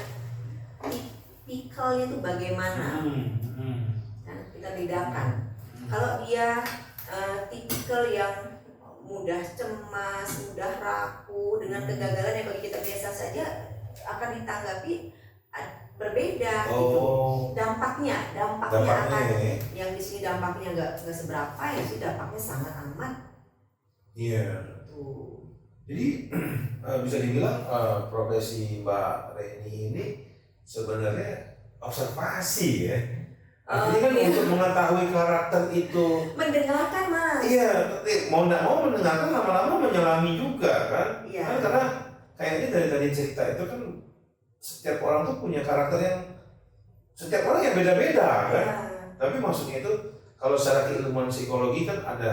tipikalnya itu bagaimana. Nah, kita bedakan. Kalau dia tipikal yang mudah cemas, mudah rapuh dengan kegagalan yang bagi kita biasa saja akan ditanggapi berbeda gitu. Dampaknya akan yang di sini dampaknya nggak seberapa, yang sih dampaknya sangat amat. Iya. Gitu. Jadi bisa dibilang profesi Mbak Reni ini sebenarnya observasi ya. Artinya kan untuk mengetahui karakter itu, mendengarkan Mas. Iya, mau nggak mau mendengarkan, lama-lama menyelami juga kan. Iya. Kan karena kayaknya dari tadi cerita itu kan setiap orang tuh punya karakter yang setiap orang yang beda-beda kan. Ya. Tapi maksudnya itu kalau secara keilmuan psikologi kan ada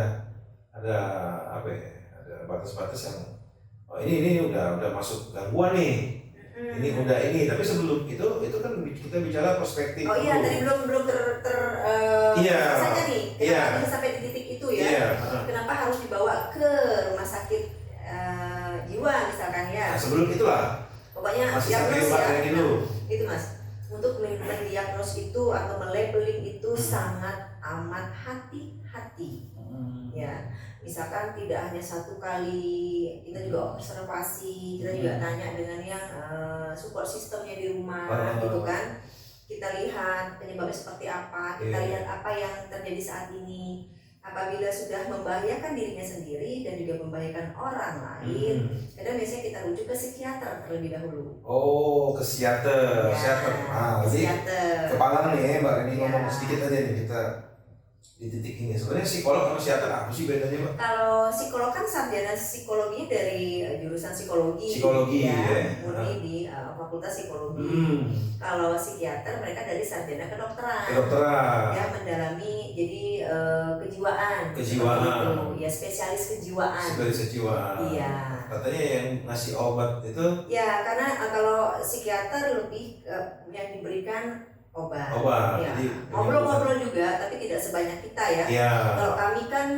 apa ya? Ada batas-batas yang ini udah masuk gangguan nih. Ini udah ini, tapi sebelum itu kan kita bicara perspektif. Oh iya, tadi belum saja nih. Kenapa bisa sampai di titik itu ya? Iya. Kenapa harus dibawa ke rumah sakit jiwa misalkan ya? Nah, sebelum itulah. Pokoknya diagnos ya. Itu Mas. Untuk mendiagnos itu atau melabeling itu sangat amat hati-hati. Ya, misalkan tidak hanya satu kali, kita juga observasi, kita juga tanya dengan yang support sistemnya di rumah gitu kan. Kita lihat penyebabnya seperti apa, kita lihat apa yang terjadi saat ini. Apabila sudah membahayakan dirinya sendiri dan juga membahayakan orang lain, kadang biasanya kita rujuk ke psikiater terlebih dahulu. Oh, ke psikiater, psikiater. Kepala nih Mbak Reni ngomong sedikit aja nih kita di titik ini. Sebenarnya psikolog sama psikiater apa sih bedanya Mbak? Kalau psikolog kan sarjana psikologi dari jurusan psikologi ya. Murni di fakultas psikologi. Kalau psikiater mereka dari sarjana kedokteran. Ya, mendalami jadi kejiwaan. Gitu. Ya, spesialis kejiwaan. Iya. Katanya yang ngasih obat itu? Ya, karena kalau psikiater lebih yang diberikan obat. Ya. Ngobrol-ngobrol juga, tapi tidak sebanyak kita ya. Kalau kami kan,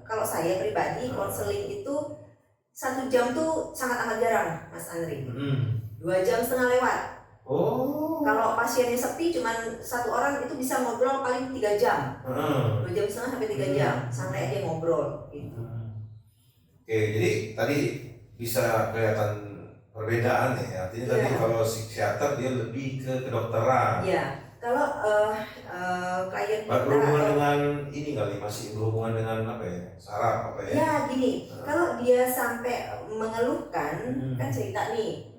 kalau saya pribadi konseling itu 1 jam tuh sangat amat jarang, Mas Andri. 2 jam setengah lewat. Kalau pasiennya sepi, cuman 1 orang itu bisa ngobrol paling 3 jam. 2 jam setengah sampai 3 jam, santai aja ngobrol. Gitu. Oke, jadi tadi bisa kelihatan perbedaan ya. Artinya tadi kalau psikiater dia lebih ke kedokteran. Iya. Kalau klien kita berhubungan dengan ini kali, masih berhubungan dengan apa ya, saraf apa ya? Ya gini, kalau dia sampai mengeluhkan, kan cerita nih,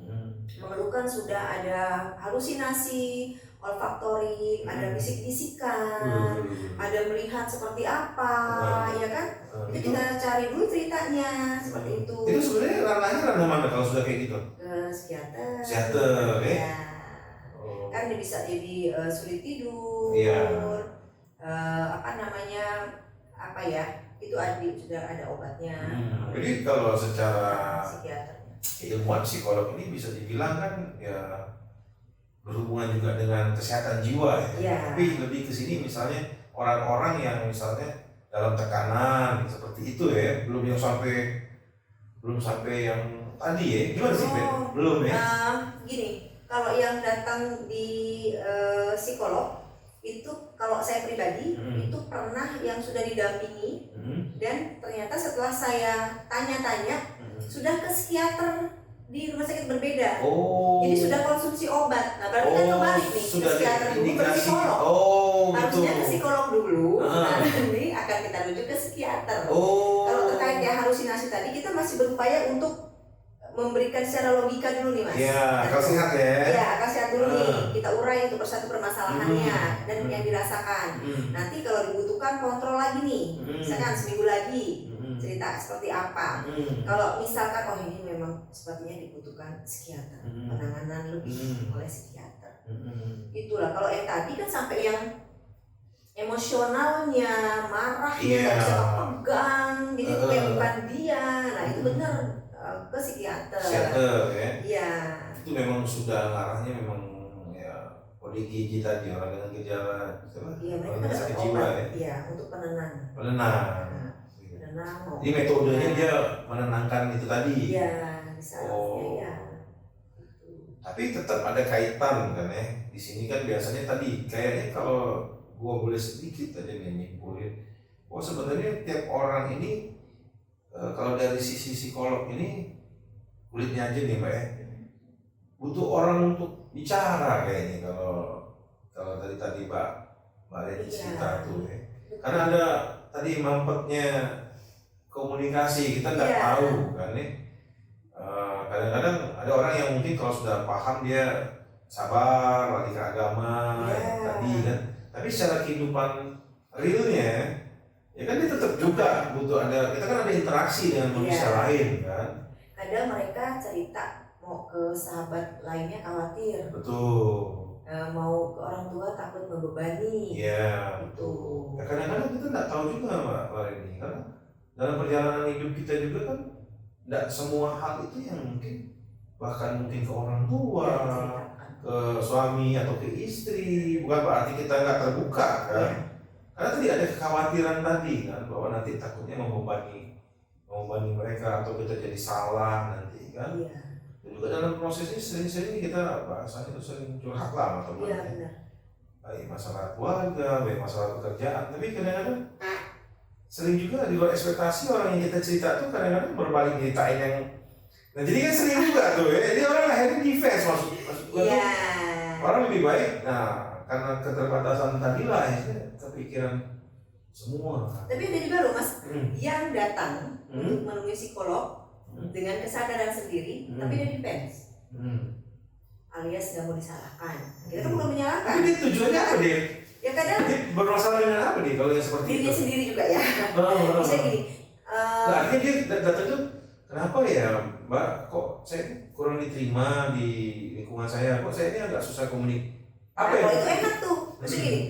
mengeluhkan sudah ada halusinasi, olfaktorik, ada bisik-bisikan, ada melihat seperti apa, ya kan? Itu kita cari dulu ceritanya seperti itu. Itu sebenarnya ranah mana kalau sudah kayak gitu? Ke psikiater. Psikiater, ya. Kan dia bisa jadi sulit tidur. Itu sudah ada obatnya. Jadi kalau secara psikiaternya, ilmuwan psikolog ini bisa dibilang kan ya berhubungan juga dengan kesehatan jiwa ya. Tapi lebih ke sini misalnya orang-orang yang misalnya dalam tekanan seperti itu ya, belum sampai yang tadi ya. Gimana sih belum ya? Gini, kalau yang datang di psikolog itu kalau saya pribadi itu pernah yang sudah didampingi dan ternyata setelah saya tanya-tanya sudah ke psikiater di rumah sakit berbeda. Jadi sudah konsumsi obat. Nah berarti kan kebalik nih, ke psikiater dulu ke psikolog. Harusnya ke psikolog dulu, nanti akan kita rujuk ke psikiater. Kalau terkait ya halusinasi tadi kita masih berupaya untuk memberikan secara logika dulu nih mas. Iya, akal sehat ya. Iya, akal sehat dulu nih. Kita urai untuk persatu permasalahannya dan yang dirasakan. Nanti kalau dibutuhkan kontrol lagi nih, misalkan seminggu lagi cerita seperti apa. Kalau misalkan ini memang sepertinya dibutuhkan psikiater, penanganan lebih oleh psikiater. Itulah kalau yang tadi kan sampai yang emosionalnya marahnya nggak bisa kepegang, jadi kayak bukan dia. Nah itu benar. Ke psikiater ya? Iya. Itu memang sudah arahnya memang ya ODGJ tadi, orang dengan gejala orang sakit jiwa ya? Iya, untuk penenang. Jadi metodenya dia menenangkan itu tadi? Iya, misalnya ya. Tapi tetap ada kaitan kan ya, di sini kan biasanya tadi kayaknya kalau gua boleh sedikit aja nyimpulin, sebenarnya tiap orang ini kalau dari sisi psikolog ini kulitnya aja nih mbak ya, butuh orang untuk bicara kayaknya kalau tadi mbak Reni cerita tuh ya. Karena ada tadi mampetnya komunikasi, kita nggak tahu kan nih. Kadang-kadang ada orang yang mungkin kalau sudah paham dia sabar, lari ke agama tadi kan, tapi secara kehidupan realnya ya kan dia tetap juga butuh kita kan ada interaksi dengan manusia lain kan. Kadang mereka cerita mau ke sahabat lainnya khawatir. Betul. Mau ke orang tua takut membebani. Iya. Itu. Ya, kadang-kadang kita nggak tahu juga Mbak Reni, karena dalam perjalanan hidup kita juga kan nggak semua hal itu yang mungkin bahkan mungkin ke orang tua, ke suami atau ke istri, bukan berarti kita nggak terbuka kan. Karena tadi ada kekhawatiran tadi kan, bahwa nanti takutnya membebani mereka atau kita jadi salah nanti kan. Iya. Dan juga dalam prosesnya sering-sering kita bahasanya itu sering curhat lah atau baik masalah keluarga, baik masalah pekerjaan. Tapi kadang-kadang sering juga di luar ekspektasi orang yang kita cerita tuh kadang-kadang berbalik ceritain yang. Nah jadi kan sering juga tuh ya. Jadi orang akhirnya defense maksud gua tuh. Orang lebih baik. Nah karena keterbatasan tadi lah akhirnya kepikiran semua. Tapi ada juga loh mas yang datang untuk menemui psikolog dengan kesadaran sendiri, tapi dia defense, alias nggak mau disalahkan. Kita kan bukan menyalahkan. Tapi dia tujuannya apa dia? Ya kadang dia bermasalah dengan apa dia kalau yang seperti dirinya itu? Sendiri juga ya. Bisa gini. Nah, akhirnya dia datang tuh kenapa ya Mbak? Kok saya kurang diterima di lingkungan saya? Kok saya ini agak susah komunikasi? Apa ya? Kalau itu enak tuh. Maksudnya gini.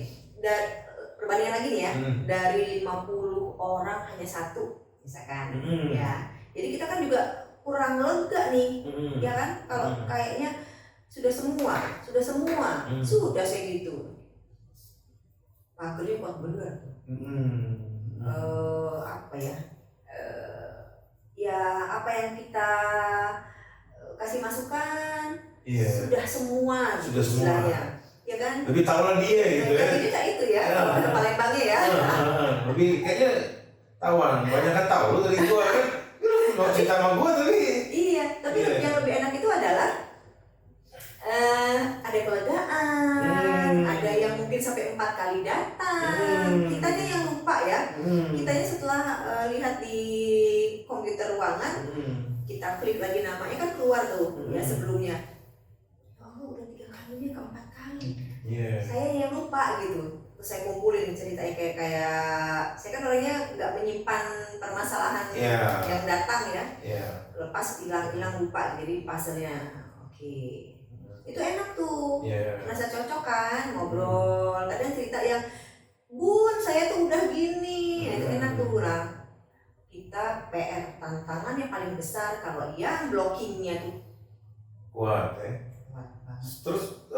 Perbandingan lagi nih ya, dari 50 orang hanya 1 misalkan ya. Jadi kita kan juga kurang lega nih, ya kan? Kalau kayaknya sudah saya gitu. Pagernya kuat bener. Ya apa yang kita kasih masukan sudah semua. Ya kan? Lebih tahu lah dia gitu ya. Jadi kayak itu ya, kalau ada Palembangnya ya. Lebih kayaknya tahuan, banyak kan tahu lu dari gua kan. Lu mau cerita sama gua tapi. Iya, tapi yang lebih enak itu adalah ada kelegaan, ada yang mungkin sampai 4 kali datang. Kitanya yang lupa ya. Kitanya setelah lihat di komputer ruangan, kita klik lagi namanya kan keluar tuh ya sebelumnya. Udah 3 kali nih, 4 kali. Saya yang lupa gitu. Terus saya kumpulin ceritanya kayak saya kan orangnya nggak menyimpan permasalahan yang datang ya. Lepas hilang lupa, jadi puzzle-nya. Oke. Itu enak tuh. Merasa cocok kan ngobrol. Kadang cerita yang Bun, saya tuh udah gini. Itu enak tuh lah. Kita PR tantangan yang paling besar kalau yang blockingnya tuh kuat ya. Terus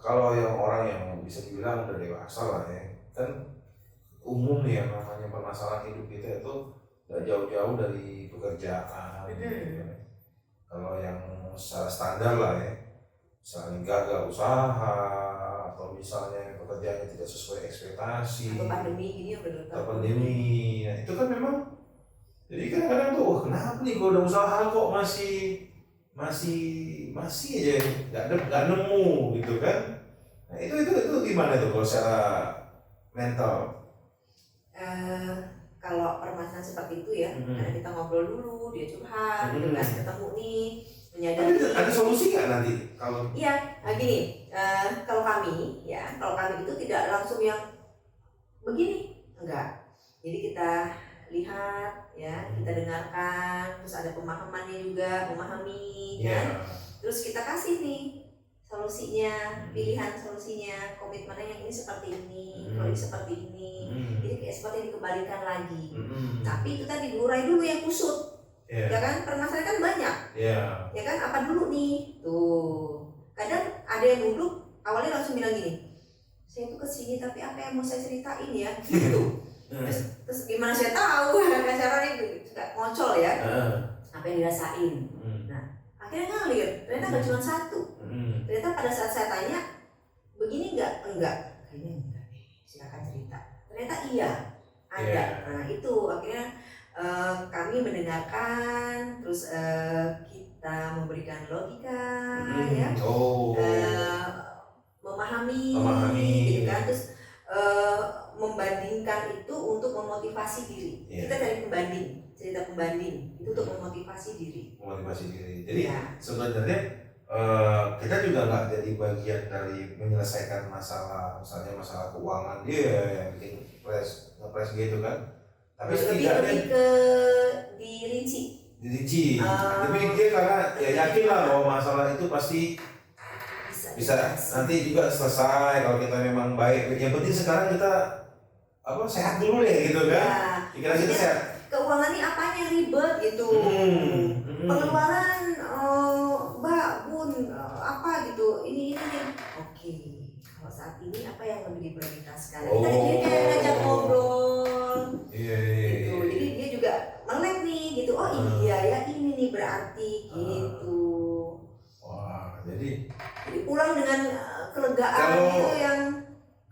kalau yang orang yang bisa dibilang udah dewasa lah ya, kan umum nih yang namanya permasalahan hidup kita itu gak jauh-jauh dari pekerjaan gitu ya. Kalau yang secara standar lah ya, misalnya gagal usaha atau misalnya pekerjaannya tidak sesuai ekspektasi atau pandemi gini nah itu kan memang jadi kadang-kadang tuh kenapa nih gue udah usaha kok masih aja nggak nemu gitu kan. Nah itu gimana tuh kalau secara mental? Kalau permasalahan seperti itu ya, karena kita ngobrol dulu, dia curhat, gitu kan, ketemu nih, menyadari. Ada solusi nggak nanti kalau? Iya, gini, kalau kami itu tidak langsung yang begini, enggak. Jadi kita lihat ya, kita dengarkan, terus ada pemahamannya juga, memahami kan. Terus kita kasih nih solusinya, pilihan solusinya, komitmennya yang ini seperti ini, kalau ini seperti ini. Jadi kayak seperti dikembalikan lagi. Tapi itu tadi diurai dulu yang kusut. Ya kan, permasalahan kan banyak. Ya kan, apa dulu nih? Tuh. Kadang ada yang duduk awalnya langsung bilang gini, saya tuh kesini tapi apa yang mau saya ceritain ya? Gitu. Terus gimana saya tahu? Caranya juga ngocol ya. Apa yang dirasain. Nah, akhirnya ngalir. Ternyata nggak cuma satu. Ternyata pada saat saya tanya, begini enggak? Kayaknya enggak. Silakan cerita. Ternyata iya, ada. Nah itu akhirnya kami mendengarkan, terus kita memberikan logika, ya, memahami, gitu kan, terus membandingkan itu untuk memotivasi diri. Kita dari cerita pembanding itu untuk memotivasi diri. Jadi sebenarnya kita juga nggak jadi bagian dari menyelesaikan masalah, misalnya masalah keuangan dia yang bikin ngepres gitu kan. Tapi lebih ke dirinci. Tapi dia karena ya yakin lah bahwa masalah itu pasti bisa nanti juga selesai kalau kita memang baik. Yang penting sekarang kita sehat dulu deh gitu kan. Pikiran kita sehat. Keuangan ini apanya yang ribet gitu. Pengeluaran Mbak, Bun, apa gitu. Ini. Oke. Kalau saat ini apa yang lebih diprioritaskan? Kita jadi kayak ngajak ngobrol. Gitu. Jadi dia juga melek nih gitu. Oh iya ya ini nih berarti gitu. Wah, jadi pulang dengan kelegaan itu yang.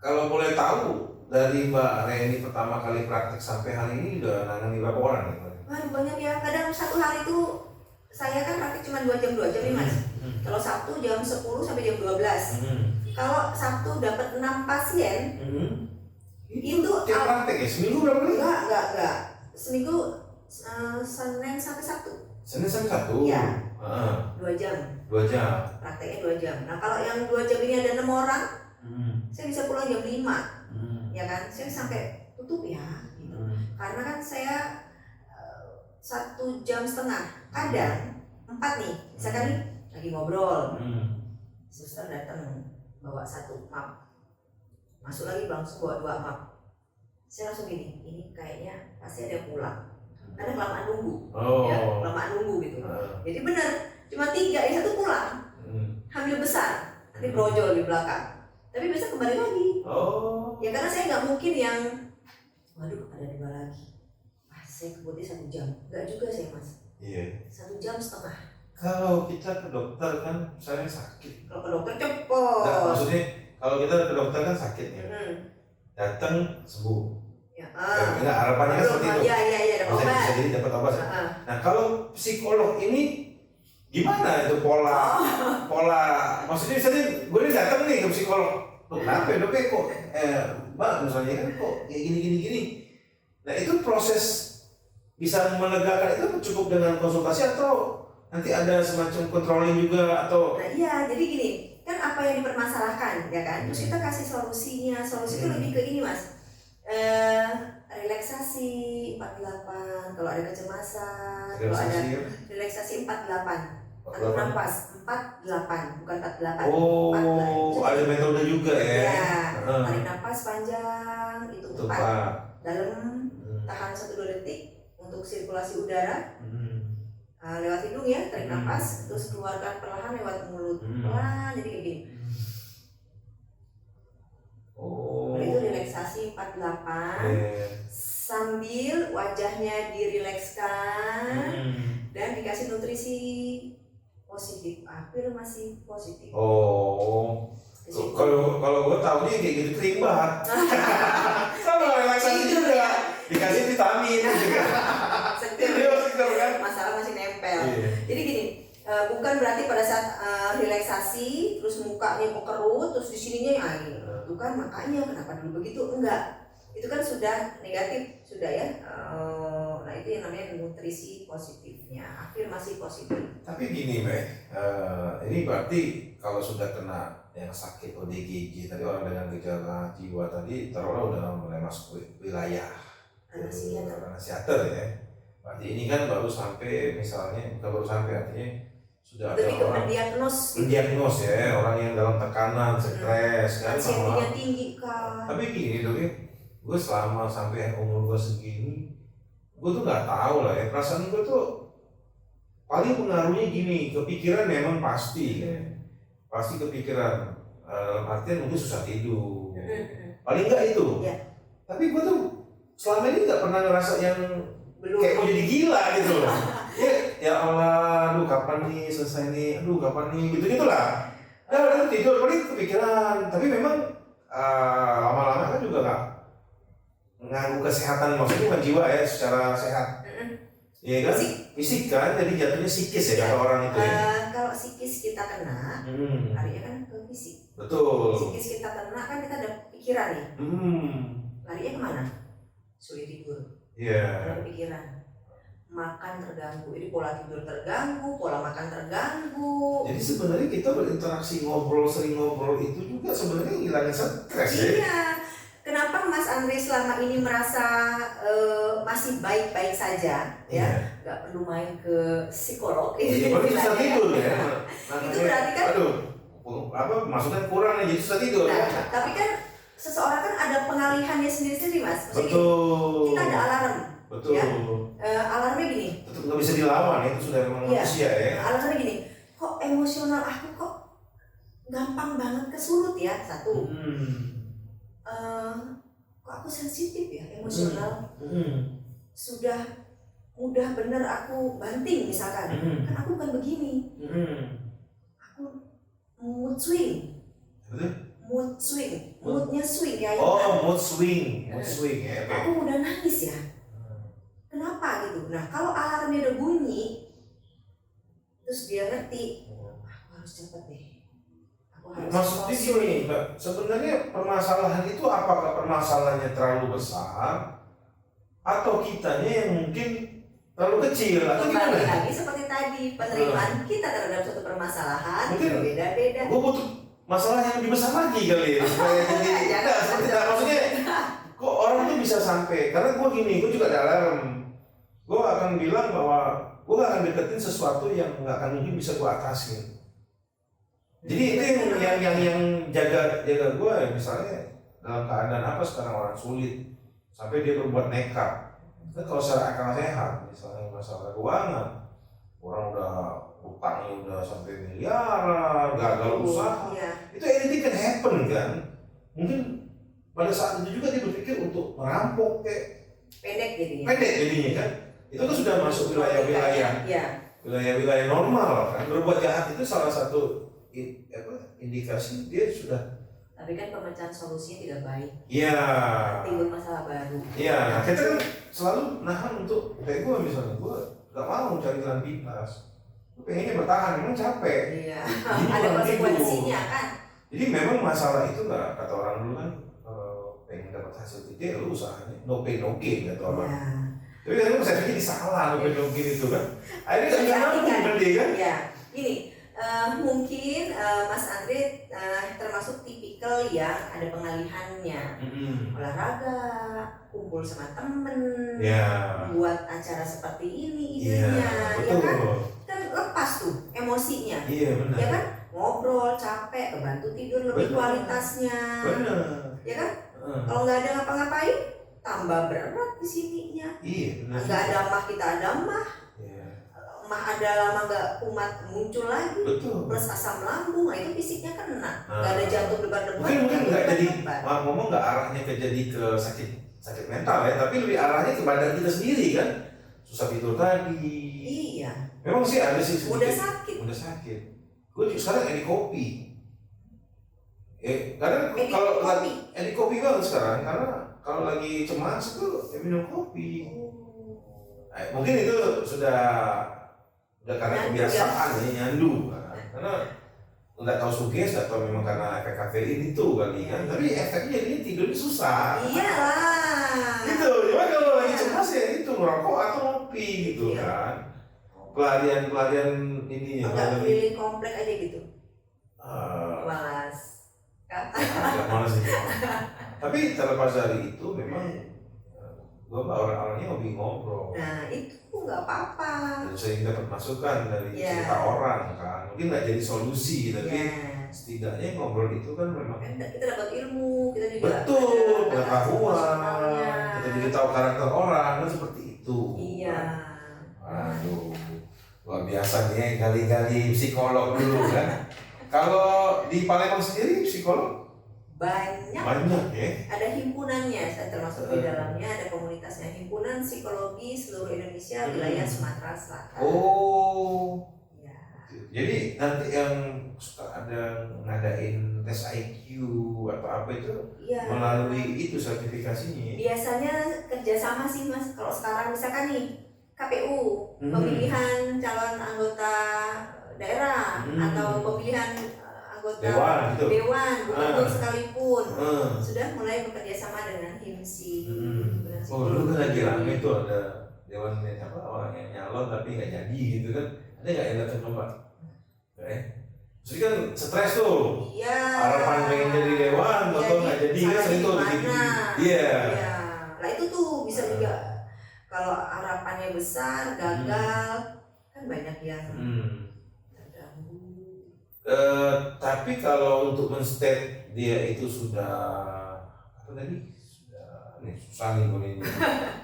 Kalau boleh tahu dari Mbak Reni pertama kali praktek sampai hari ini udah nangani berapa orang nih? Waduh banyak ya. Kadang satu hari itu saya kan praktek cuma 2 jam nih Mas. Kalau Sabtu jam 10 sampai jam 12. Kalau Sabtu dapat 6 pasien. Itu tiap praktek ya? Seminggu berapa kali? Enggak. Seminggu Senin sampai Sabtu. Senin sampai Sabtu? Iya. 2 jam. 2 jam. Prakteknya 2 jam. Nah kalau yang 2 jam ini ada 6 orang, saya bisa pulang jam 5. Ya kan? Saya sampai tutup ya. Gitu. Karena kan saya 1,5 jam. Kadang 4 nih. Misalkan nih lagi ngobrol. Suster datang bawa 1 map. Masuk lagi langsung bawa 2 map. Saya langsung gini, ini kayaknya pasti ada yang pulang. Karena kelamaan nunggu. Ya, kelamaan nunggu gitu. Jadi benar, cuma 3, yang 1 pulang. Hamil besar, nanti brojol di belakang. Tapi bisa kembali lagi. Ya karena saya nggak mungkin yang, waduh ada 2 lagi. Saya kebutnya 1 jam. Nggak juga saya Mas. Iya. 1,5 jam. Kalau kita ke dokter kan saya sakit. Kalau ke dokter cepet. Nah, maksudnya kalau kita ke dokter kan sakit ya. Datang sembuh. Enggak, harapannya kan seperti itu. Iya, dapat obat. Jadi dapat obat. Nah, kalau psikolog ini gimana itu pola maksudnya misalnya gue ini datang nih ke psikolog. Loh, kenapa ya dok kok Mbak misalnya kan kok kayak gini. Nah, itu proses bisa melegakan itu cukup dengan konsultasi atau nanti ada semacam controlling juga atau? Nah iya, jadi gini, kan apa yang dipermasalahkan, ya kan? Terus kita kasih solusinya. Solusi itu lebih ke ini, Mas. Relaksasi 48, kalau ada kecemasan, kalau ada relaksasi 48. Atau nafas 48, bukan 48. Oh, 48. Ada metode juga ya. Ya, tarik nafas panjang itu 4. Dalam tahan 1-2 detik untuk sirkulasi udara. Lewat hidung ya, tarik nafas, terus keluarkan perlahan lewat mulut. Pelan, jadi kayak gini. Itu relaksasi 48. Sambil wajahnya dirilekskan dan dikasih nutrisi positif, afirmasi positif. Kalau gue tahunya kayak gitu kering banget. Sama relaksasi juga, dikasih vitamin juga. Seger kan? Masalah masih nempel. Jadi gini, bukan berarti pada saat relaksasi terus mukanya kerut, terus di sininya yang air. Itu kan makanya kenapa dulu begitu? Enggak. Itu kan sudah negatif, sudah ya. Nah itu yang namanya nutrisi positifnya, afirmasi positif. Tapi gini Mbak, ini berarti kalau sudah kena yang sakit ODGJ tadi, orang dengan gejala jiwa tadi, taruhlah udah mulai masuk wilayah psikiater ya. Berarti ini kan baru sampai, misalnya bukan baru sampai, artinya sudah ada orang mendiagnos ya, orang yang dalam tekanan, stres kan, anxiety-nya tinggi kan. Tapi gini dong ya, gue selama sampai umur gue segini, gue tuh nggak tahu lah ya, perasaan gue tuh paling pengaruhnya gini, kepikiran memang pasti ya, pasti kepikiran, dalam artian mungkin susah tidur, paling nggak itu. Tapi gue tuh selama ini nggak pernah ngerasa yang kayak mau jadi gila gitu loh. Ya Allah, aduh kapan nih selesai nih, aduh kapan nih, gitu-gitulah. Udah tidur, paling kepikiran. Tapi memang lama-lama kan juga nggak mengganggu kesehatan, maksudnya bukan jiwa ya, secara sehat. Iya kan? Fisik kan, jadi jatuhnya psikis ya kata orang itu ya. Kalau psikis kita kena, larinya kan ke fisik. Betul. Psikis kita kena kan kita ada pikiran nih. Larinya kemana? Sulit tidur. Ada pikiran. Makan terganggu, jadi pola tidur terganggu, pola makan terganggu. Jadi sebenarnya kita berinteraksi sering ngobrol itu juga sebenarnya ngilangin stres ya. Iya. Kenapa Mas Andre selama ini merasa masih baik-baik saja, ya? Nggak perlu main ke psikolog. Berarti susah tidur ya. Itu berarti kan? Maksudnya kurang ya, jadi susah tidur. Nah, tapi kan seseorang kan ada pengalihannya sendiri-sendiri Mas. Maksudnya betul. Kita ada alarm. Betul. Ya? Alarmnya gini. Tetap nggak bisa dilawan, itu sudah memang manusia ya. Alarmnya gini. Kok emosional aku kok gampang banget kesulut ya, satu. Kok aku sensitif ya, emosional. Sudah mudah bener aku banting misalkan. Kan aku bukan begini. Aku mood swing. Mood swing, moodnya swing ya. Mood swing ya. Aku udah nangis ya. Kenapa gitu? Nah kalau alarmnya udah bunyi, terus dia ngerti, aku harus cepet deh. Maksudnya gini, Mbak, sebenarnya permasalahan itu apakah permasalahannya terlalu besar atau kitanya yang mungkin terlalu kecil atau gimana? Kembali lagi seperti tadi, penerimaan kita terhadap suatu permasalahan beda-beda. Gue butuh masalah yang lebih besar lagi kali ya, supaya jadi maksudnya kok orang tuh bisa sampai, karena gue gini, gue juga dalam, gue akan bilang bahwa gue gak akan deketin sesuatu yang gak akan mungkin bisa gue atasin. Jadi itu yang jaga gue, misalnya dalam keadaan apa sekarang orang sulit sampai dia berbuat nekat. Kan kalau secara akal sehat, misalnya masalah keuangan, orang udah utangnya udah sampai miliaran, gagal usaha, itu anything can happen kan. Mungkin pada saat itu juga dia berpikir untuk merampok kayak pendek jadinya kan. Itu kan sudah masuk wilayah normal kan. Berbuat jahat itu salah satu indikasi dia sudah. Tapi kan pemecahan solusinya tidak baik. Iya. Timbul masalah baru. Iya. Nah, kita kan selalu nahan untuk kayak gue misalnya, gue gak mau cari jalan pintas. Gue pengennya bertahan, memang capek. Iya. Ada konsekuensinya kan. Jadi memang masalah itu nggak, kata orang dulu kan, pengen dapat hasil gede lu usahanya no pain no gain kata orang. Ya. Tapi kan saya pikir salah no pain no gain itu kan. Akhirnya nggak nyambung berarti kan? Iya. Gini. mungkin Mas Andre termasuk tipikal yang ada pengalihannya, olahraga, kumpul sama temen, buat acara seperti ini idenya, ya kan lepas tuh emosinya, ya kan, ngobrol capek, kebantu tidur lebih kualitasnya, ya kan, kalau nggak ada ngapa-ngapain tambah berat di sininya, nggak ada mah kita ada mah. Mah ada lama nggak kumat muncul lagi, plus asam lambung, nah itu fisiknya kena, nggak ada jantung debar-debar. Mungkin nggak jadi, ngomong nggak arahnya ke sakit mental ya, tapi lebih arahnya ke badan kita sendiri kan, susah tidur tadi. Iya. Memang sih ada sih. Udah sakit. Gue sekarang edit kopi. Kadang kalau edit kopi banget sekarang, karena kalau lagi cemas tuh minum kopi. Mungkin itu sudah karena kebiasaan ya, nyandu kan. Karena nggak tahu suges, nggak tahu memang karena efek kafein itu kali kan. Tapi efeknya ini tidurnya susah. Iyalah. Gitu. Cuma kalau lagi cemas ya itu ngerokok atau ngopi gitu kan. Pelarian ininya. Nggak keliling komplek aja gitu. Malas. Malas itu. Tapi terlepas dari itu memang gue orang-orangnya hobi ngobrol. Nah itu nggak apa-apa. Dan sering dapat masukan dari cerita orang kan. Mungkin nggak jadi solusi, tapi setidaknya ngobrol itu kan memang kita dapat ilmu, kita juga betul pengetahuan, kita jadi tahu karakter orang kan seperti itu. Iya. Aduh, luar biasa nih gali-gali psikolog dulu kan. Kalau di Palembang sendiri psikolog banyak ya. Ada himpunannya, saya termasuk di dalamnya, ada komunitasnya, himpunan psikologi seluruh Indonesia wilayah Sumatera Selatan. Oh. Ya. Jadi nanti yang suka ada ngadain tes IQ atau apa itu melalui itu sertifikasinya. Biasanya kerjasama sih Mas. Kalau sekarang misalkan nih KPU pemilihan calon anggota daerah atau pemilihan anggota dewan gubernur sekalipun sudah mulai bekerja sama dengan HIMSI. Dulu kan lagi rame tuh ada dewan orang yang nyalon tapi nggak jadi gitu kan, ada nggak yang datang lomba? Jadi kan stres tuh. Iya. Harapan pengen jadi dewan atau nggak jadi kan itu gitu. Iya. Nah itu tuh bisa juga kalau harapannya besar gagal kan banyak yang tapi kalau untuk men-state dia itu sudah apa tadi? Susah nih ini.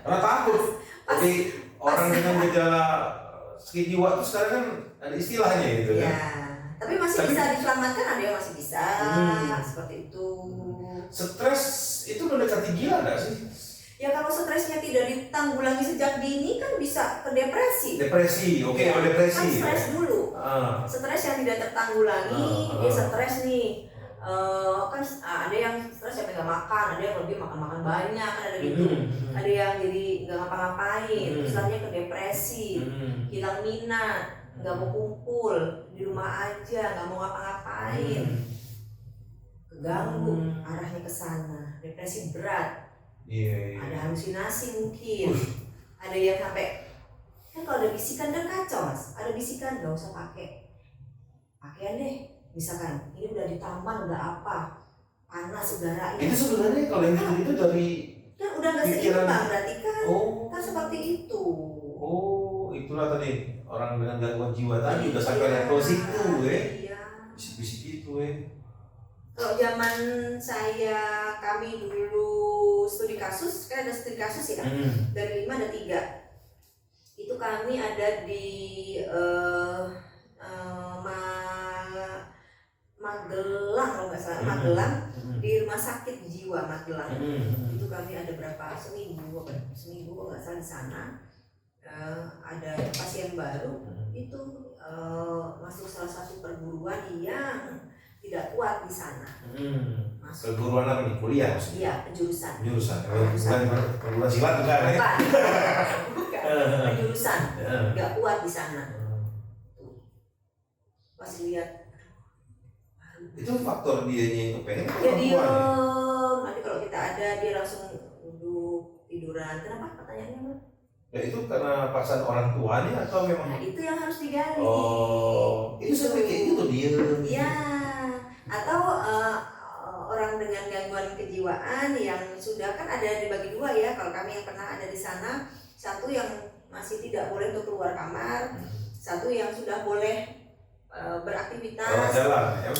Karena takut. Jadi orang dengan gejala sakit jiwa itu sekarang kan ada istilahnya gitu kan. Tapi masih bisa diselamatkan, ada yang masih bisa seperti itu. Stres itu mendekati gila nggak sih? Ya kalau stresnya tidak ditanggulangi sejak dini kan bisa ke depresi. Depresi, depresi. Kan stres dulu. Stres yang tidak tertanggulangi, dia stres nih. Kan ada yang stres sampai nggak makan, ada yang lebih makan banyak, kan ada gitu. Ada yang jadi nggak ngapa-ngapain, misalnya ke depresi, hilang minat, nggak mau kumpul, di rumah aja, nggak mau ngapa-ngapain, keganggu, arahnya ke sana, depresi berat. Ada halusinasi mungkin, ada yang sampai kan kalau ada bisikan kan kacau Mas, ada bisikan nggak usah pakaian deh, misalkan ini udah di taman udah apa, panas udaranya. Itu sebenarnya kalau yang itu dari kan udah nggak seimbang berarti kan, kan seperti itu. Itulah tadi orang dengan gangguan jiwa tadi udah sampai level situ bisik-bisik itu Kalau zaman kami dulu studi kasus, kan ada studi kasus ya, dari 5 ada 3. Itu kami ada di Magelang kalau nggak salah, Magelang di rumah sakit jiwa Magelang. Itu kami ada berapa seminggu kalau nggak salah di sana. Ada pasien baru itu masuk salah satu perguruan yang tidak kuat di sana. Perguruan apa nih? Kuliah? Iya, penjurusan. Perguruan silat bukan ya? Bukan. Penjurusan. Nggak kuat di sana. Pas lihat itu faktor dia yang kepengen ya diem, nanti kalau kita ada dia langsung duduk tiduran. Kenapa pertanyaannya Mbak? Ya itu karena paksaan orang tuanya atau memang? Nah itu yang harus digali. Oh, itu sampai kayak gitu dia. Iya, atau orang dengan gangguan kejiwaan yang sudah kan ada dibagi dua ya. Kalau kami yang pernah ada di sana, satu yang masih tidak boleh untuk keluar kamar, satu yang sudah boleh beraktivitas. Jalan ya?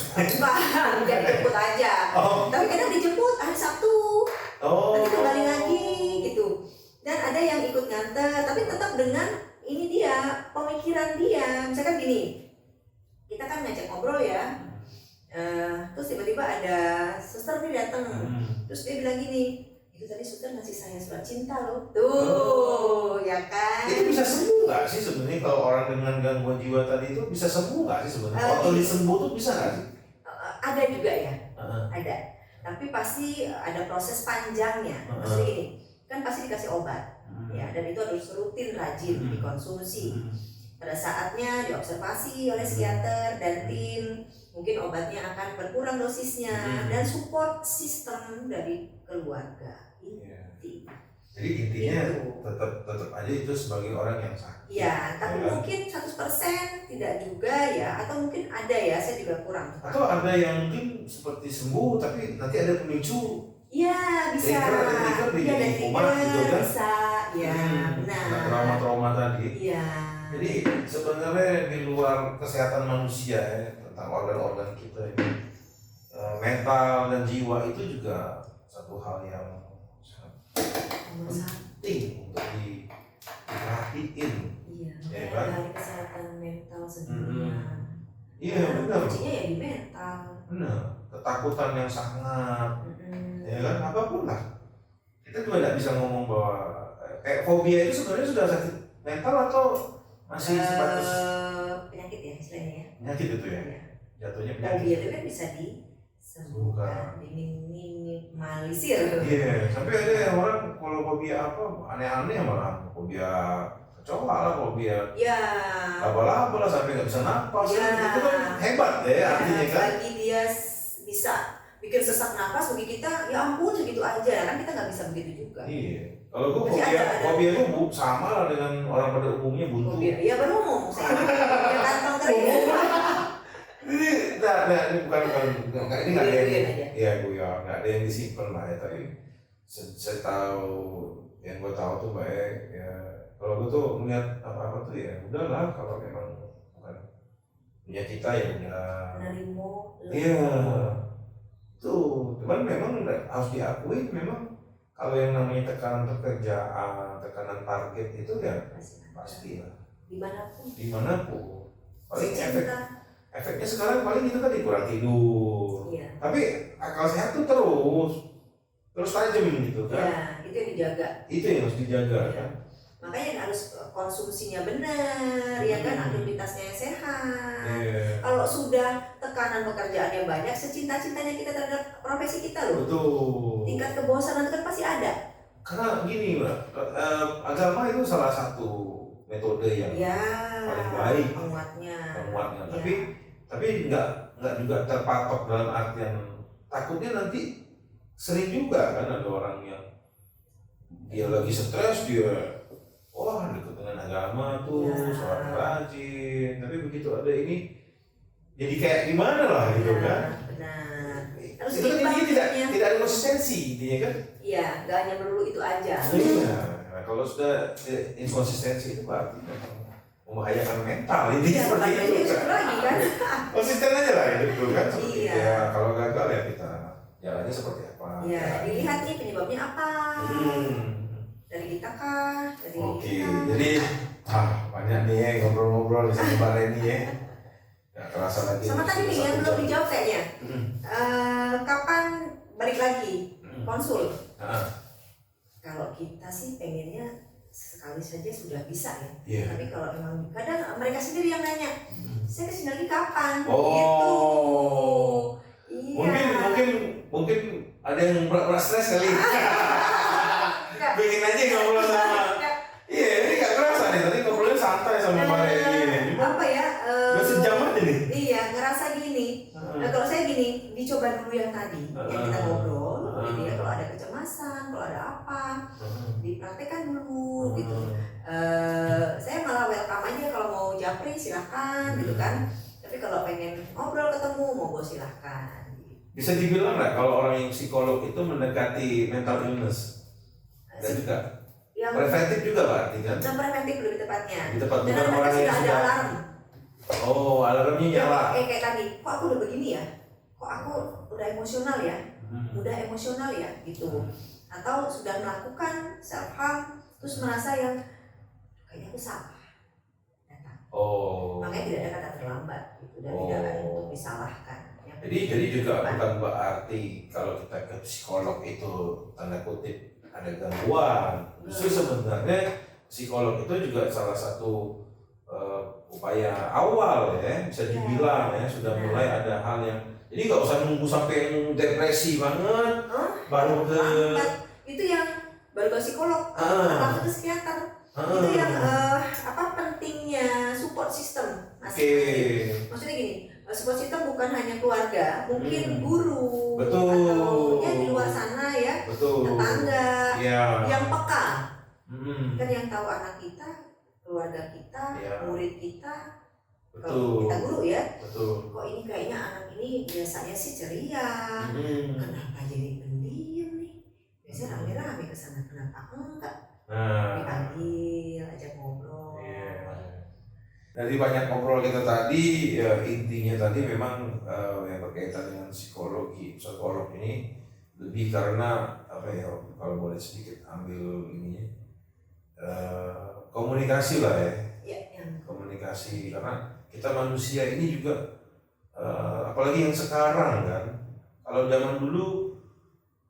Bukan dijemput aja. Tapi kadang dijemput hari Sabtu, nanti kembali lagi gitu. Dan ada yang ikut nganter, tapi tetap dengan ini dia pemikiran dia. Misalkan gini, kita kan ngajak ngobrol ya. Terus tiba-tiba ada suster nih datang, terus dia bilang gini, itu tadi suster ngasih saya surat cinta loh, tuh ya kan. Itu bisa sembuh nggak sih sebenarnya kalau orang dengan gangguan jiwa tadi itu bisa sembuh nggak sih sebenarnya? Kalau disembuh tuh bisa nggak sih? Ada juga ya, ada. Tapi pasti ada proses panjangnya. Maksudnya gini, kan pasti dikasih obat, ya, dan itu harus rutin rajin dikonsumsi. Pada saatnya diobservasi oleh psikiater dan tim, mungkin obatnya akan berkurang dosisnya, dan support sistem dari keluarga. Jadi intinya tetap aja itu sebagai orang yang sakit. Ya, tapi mungkin 100% tidak juga ya, atau mungkin ada ya, saya juga kurang. Atau ada yang mungkin seperti sembuh tapi nanti ada pemicu. Iya, bisa. Iya, dan bisa. Ya, benar. Trauma-trauma tadi. Iya. Jadi sebenarnya di luar kesehatan manusia ya, tentang organ-organ kita ini, mental dan jiwa itu juga satu hal yang sangat penting untuk diperhatiin. Iya, ya kan? Dari kesehatan mental sedunia. Iya, benar. Kuncinya ya di mental. Benar. Ketakutan yang sangat, ya kan, apapun lah. Kita juga tidak bisa ngomong bahwa fobia itu sebenarnya sudah sakit mental atau masih sebatas penyakit ya istilahnya ya. Penyakit itu ya. Jatuhnya penyakit. Fobia itu kan bisa disembuhkan, diminimalisir. Iya, sampai ada orang kalau fobia apa aneh-aneh malah fobia kecoa lah, fobia laba-laba lah sampai nggak bisa napas. Itu kan hebat ya artinya kan. Bagi dia bisa bikin sesak napas, bagi kita ya ampun segitu aja, kan kita nggak bisa begitu juga. Iya. Kalau gue fobia gue sama lah dengan orang pada umumnya buntu. Iya baru ngomong saya. Fobia kantong kering. Ini ini bukan ini nggak ada yang nggak ada yang disimpan lah ya, tapi saya tahu yang gue tahu tuh baik ya. Kalau gue tuh melihat apa tuh ya udahlah, kalau memang bukan punya kita ya udah. Nerimo. Iya. Tuh, cuman memang harus diakui memang kalau yang namanya tekanan pekerjaan, tekanan target itu ya pasti lah. Dimanapun. Paling efeknya sekarang paling itu kan kurang tidur. Iya. Tapi akal sehat tuh terus tajam gitu kan. Iya, itu yang dijaga. Itu yang harus dijaga kan. Makanya harus konsumsinya benar, ya kan, aktivitasnya yang sehat. Kalau sudah tekanan pekerjaannya banyak, secinta-cintanya kita terhadap profesi kita loh. Betul. Tingkat kebosanan itu kan pasti ada. Karena gini Mbak, agama itu salah satu metode yang paling baik penguatnya. Tapi nggak juga terpatok dalam artian takutnya nanti sering juga kan ada orang yang dia lagi stres dia dekat dengan agama tuh sholat rajin, tapi begitu ada ini jadi kayak gimana lah gitu kan. Benar. Harus itu kan intinya tidak ada konsistensi intinya kan. Iya, nggak hanya melulu itu aja. Iya. Nah, kalau sudah inkonsistensi itu berarti membahayakan mental ini seperti itu kan. Konsisten aja lah itu kan. Ya kalau gagal ya kita jalannya seperti apa. Iya, dilihat nih penyebabnya apa. Dari kita kah? Oke, jadi banyak nih ya ngobrol-ngobrol di sini Mbak Reni ya. Gak kerasa lagi. Sama tadi nih yang belum dijawab kayaknya. Kapan balik lagi konsul? Kalau kita sih pengennya sekali saja sudah bisa ya. Tapi kalau memang kadang mereka sendiri yang nanya, saya kesini lagi kapan? Gitu. Iya. Mungkin ada yang berat stres kali. Pengen aja ngobrol sama. Iya, ini gak kerasa nih. Tadi ngobrolnya santai sama Mbak Reni. Apa ya? Udah sejam aja nih. Iya, ngerasa gini. Kalau saya gini, dicoba dulu yang tadi yang kita ngobrol. Jadi ya kalau ada kecemasan, kalau ada apa, dipraktek praktekkan dulu gitu. Saya malah welcome aja kalau mau japri silahkan gitu kan. Tapi kalau pengen ngobrol ketemu monggo silahkan. Bisa dibilang nggak kalau orang yang psikolog itu mendekati mental illness? Dan juga yang preventif juga berarti kan? Yang preventif lebih tepatnya. Lebih tepat, dan mereka sudah ada alarm. Oh, alarmnya nyala. Kayak tadi, kok aku udah begini ya? Kok aku udah emosional ya? Udah emosional ya gitu. Atau sudah melakukan self harm terus merasa yang kayaknya aku salah. Makanya tidak ada kata terlambat gitu, dan tidak ada untuk disalahkan. Jadi juga bukan berarti kalau kita ke psikolog itu tanda kutip ada gangguan. Justru sebenarnya psikolog itu juga salah satu upaya awal ya, bisa dibilang ya, sudah mulai ada hal yang, jadi nggak usah nunggu sampai depresi banget baru ke itu yang baru ke psikolog, langsung ke psikiater. Itu yang pentingnya support system. Maksudnya gini, support system bukan hanya keluarga, mungkin guru, atau ya di luar sana ya, tetangga, yang peka, kan yang tahu anak kita, keluarga kita, murid kita, kalau kita guru ya, kok ini kayaknya anak ini biasanya sih ceria, kenapa jadi pendiam nih? Biasanya rame-rame kesana, kenapa enggak? Dipanggil, ajak ngobrol. Dari banyak ngobrol kita tadi, ya, intinya tadi memang yang berkaitan dengan psikologi, psikolog ini lebih karena kalau boleh sedikit ambil ininya, komunikasi lah ya. Komunikasi, karena kita manusia ini juga apalagi yang sekarang kan, kalau zaman dulu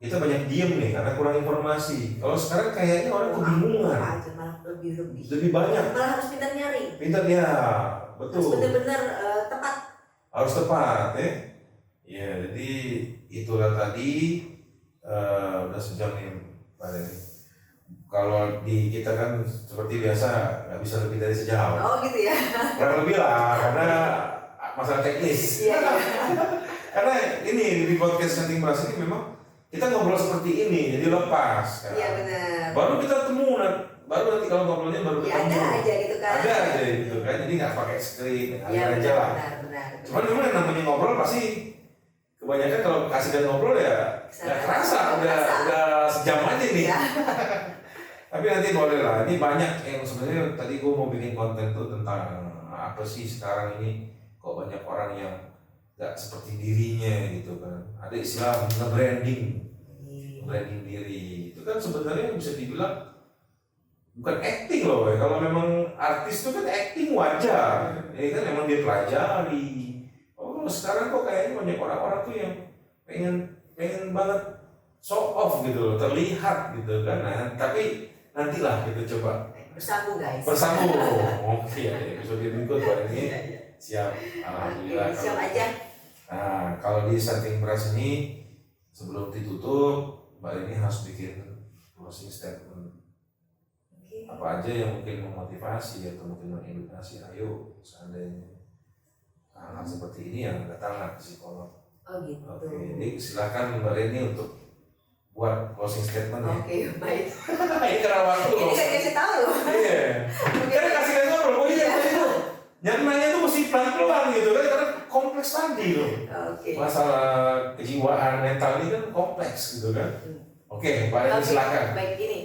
kita banyak diem nih karena kurang informasi. Kalau sekarang kayaknya orang kebingungan. Lebih banyak. Malah harus pintar nyari. Pintar ya, betul. Harus benar-benar tepat. Harus tepat ya. Ya, jadi itulah tadi udah sejam nih Pak Denny. Kalau di kita kan seperti biasa nggak bisa lebih dari sejam. Oh gitu ya. Kurang lebih lah, karena masalah teknis. Iya. Karena ini di podcast Setting Beras ini memang kita ngobrol seperti ini, jadi lepas kan. Iya benar. Baru kita ketemu, baru nanti kalau ngobrolnya baru ketemu. Ada aja gitu kan. Ada aja gitu kan, jadi nggak pakai skrip, aja lah. Benar. Cuman memang yang namanya ngobrol pasti kebanyakan kalau kasih dan ngobrol ya nggak kerasa, udah sejam aja nih. Ya. Tapi nanti boleh lah, ini banyak yang sebenarnya tadi gue mau bikin konten tuh tentang apa sih sekarang ini kok banyak orang yang nggak seperti dirinya gitu kan. Ada istilah nge-branding diri. Itu kan sebenarnya bisa dibilang bukan acting loh ya. Kalau memang artis itu kan acting wajar. Ya kan memang dia pelajari. Oh sekarang kok kayaknya banyak orang-orang tuh yang pengen banget show off gitu loh, terlihat gitu kan. Nah, tapi nantilah kita coba bersambung guys. Oke ya, episode berikut hari ini. Siap. Alhamdulillah. Siap aja. Nah, kalau di Setting Beras ini sebelum ditutup, Mbak ini harus bikin closing statement. Apa aja yang mungkin memotivasi atau mungkin mengedukasi, ayo seandainya hal seperti ini yang datanglah ke psikolog. Oh gitu. Oke, jadi silakan Mbak Reni untuk buat closing statement ya. Oke, baik. Ini karena waktu loh. Ini kan kasih tahu loh. Iya. Kita kasih ngobrol, oh iya itu. Yang nanya itu mesti pelan-pelan gitu kan, karena kompleks tadi loh. Masalah kejiwaan mental ini kan kompleks gitu kan. Oke, Mbak Reni silakan. Baik gini.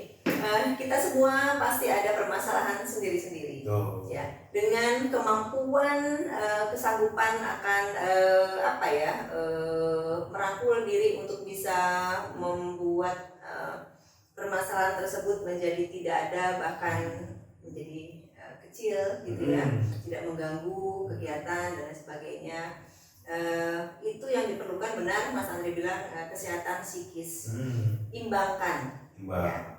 Kita semua pasti ada permasalahan sendiri-sendiri. Ya, dengan kemampuan, kesanggupan akan merangkul diri untuk bisa membuat permasalahan tersebut menjadi tidak ada, bahkan menjadi kecil gitu ya, tidak mengganggu kegiatan dan sebagainya. Itu yang diperlukan, benar Mas Andre bilang, kesehatan psikis. Imbangkan. Ya.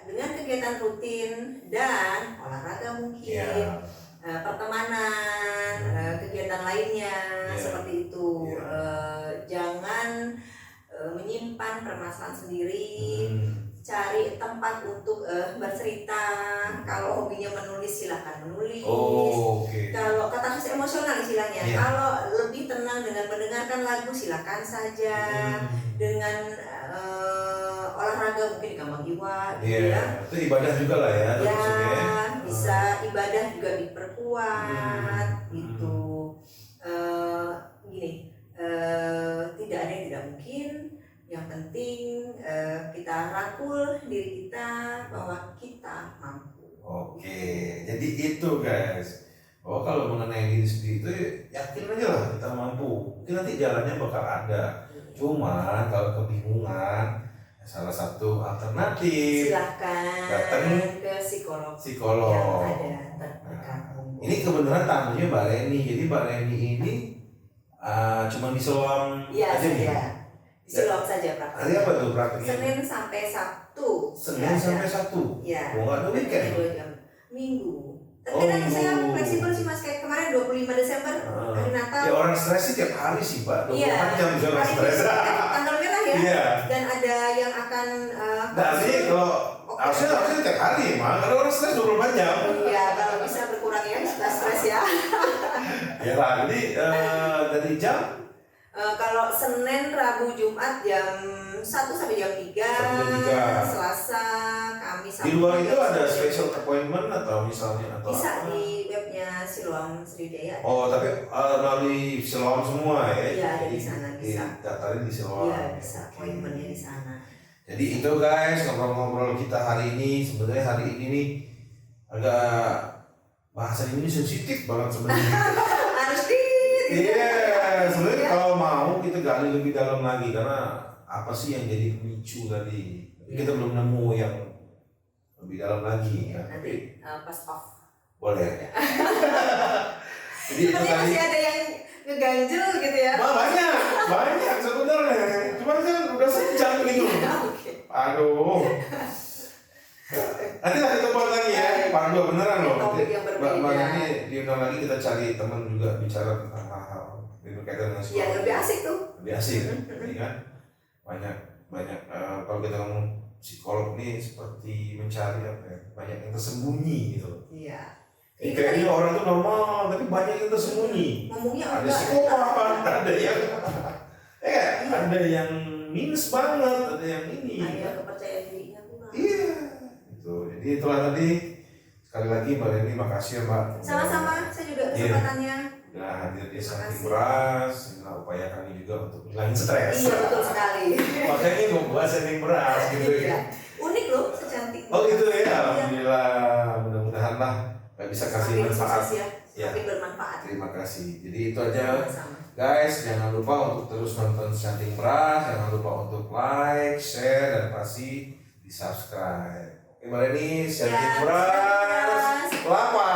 Dengan kegiatan rutin dan olahraga mungkin, pertemanan, kegiatan lainnya seperti itu. Jangan menyimpan permasalahan sendiri. Cari tempat untuk bercerita. Kalau hobinya menulis, silakan menulis. Kalau katarsis emosional istilahnya, kalau lebih tenang dengan mendengarkan lagu, silakan saja. Dengan olahraga mungkin gampang jiwa gitu ya. Itu ibadah juga lah ya. Ya, bisa ibadah juga diperkuat gitu. Gini, tidak ada yang tidak mungkin. Yang penting kita rangkul diri kita bahwa kita mampu. Oke, jadi itu guys. Oh, kalau mengenai diri sendiri itu yakin aja lah kita mampu. Mungkin nanti jalannya bakal ada. Cuman kalau kebingungan, salah satu alternatif silahkan datang ke psikolog yang ada terdekat. Ini kebetulan tamunya Mbak Reni. Jadi Mbak Reni ini cuma di Siloam aja nih. Di Siloam saja prakteknya. Hari apa tuh prakteknya? Senin sampai Sabtu. Senin sampai Sabtu. Ya. Oh, nggak ada weekend. Minggu. Terkadang saya fleksibel sih Mas, kayak kemarin 25 Desember hari Natal. Ya orang stres sih tiap hari sih Pak, 24 jam bisa orang hari stres. tanggal merah ya. Iya. Dan ada yang akan Tapi kalau harusnya tiap hari mah, kalau orang stres 24 jam. Iya, kalau bisa berkurang ya stres ya. Ya lah, jadi dari jam kalau Senin, Rabu, Jumat jam 1 sampai jam 3, Selasa, Kamis, Sabtu. Di luar itu ada special appointment atau misalnya atau bisa apa? Di webnya Siloam Sriwijaya. Oh, tapi melalui Siloam semua ya? Iya, ada di sana bisa. Daftarin di Siloam. Iya, bisa appointmentnya di sana. Jadi itu guys, ngobrol-ngobrol kita hari ini. Sebenarnya hari ini nih agak bahasa ini sensitif banget sebenarnya. Harus Iya, sebenarnya kalau mau kita gali lebih dalam lagi karena apa sih yang jadi pemicu tadi? Kita belum nemu yang lebih dalam lagi. Ya, nanti pas off. Boleh. Jadi itu tadi masih ada yang ngeganjel gitu ya? Banyak sebenarnya. Cuman kan udah sejam gitu. Aduh. Nanti lah kita buat lagi ya, part 2 beneran loh. Topik yang berbeda. Mbak ini diundang lagi, kita cari teman juga bicara tentang hal-hal berkaitan dengan sekolah. Iya, lebih asik tuh. Lebih asik, kan? Banyak kalau kita ngomong psikolog nih seperti mencari apa ya? Banyak yang tersembunyi gitu. Iya. Kayaknya orang tuh normal, tapi banyak yang tersembunyi. Ngomongnya ada psikopat, ada yang ada yang minus banget, ada yang ini. Ada kepercayaan dirinya kurang. Iya. Jadi itulah tadi. Sekali lagi Mbak Reni, makasih ya Mbak. Sama-sama, saya juga kesempatannya. Udah hadir di Saking Beras, inilah upaya kami juga untuk menghilangin stres. Iya, betul sekali. Makanya mau buat Saking Beras gitu ya. Unik loh, secantik. Oh gitu ya, alhamdulillah. Mudah-mudahan lah nggak bisa kasih manfaat. Ya. Bermanfaat. Terima kasih. Jadi itu aja. Guys, jangan lupa untuk terus nonton Saking Beras, jangan lupa untuk like, share, dan pasti di subscribe. Mbak Reni, Saking Beras, kelapa.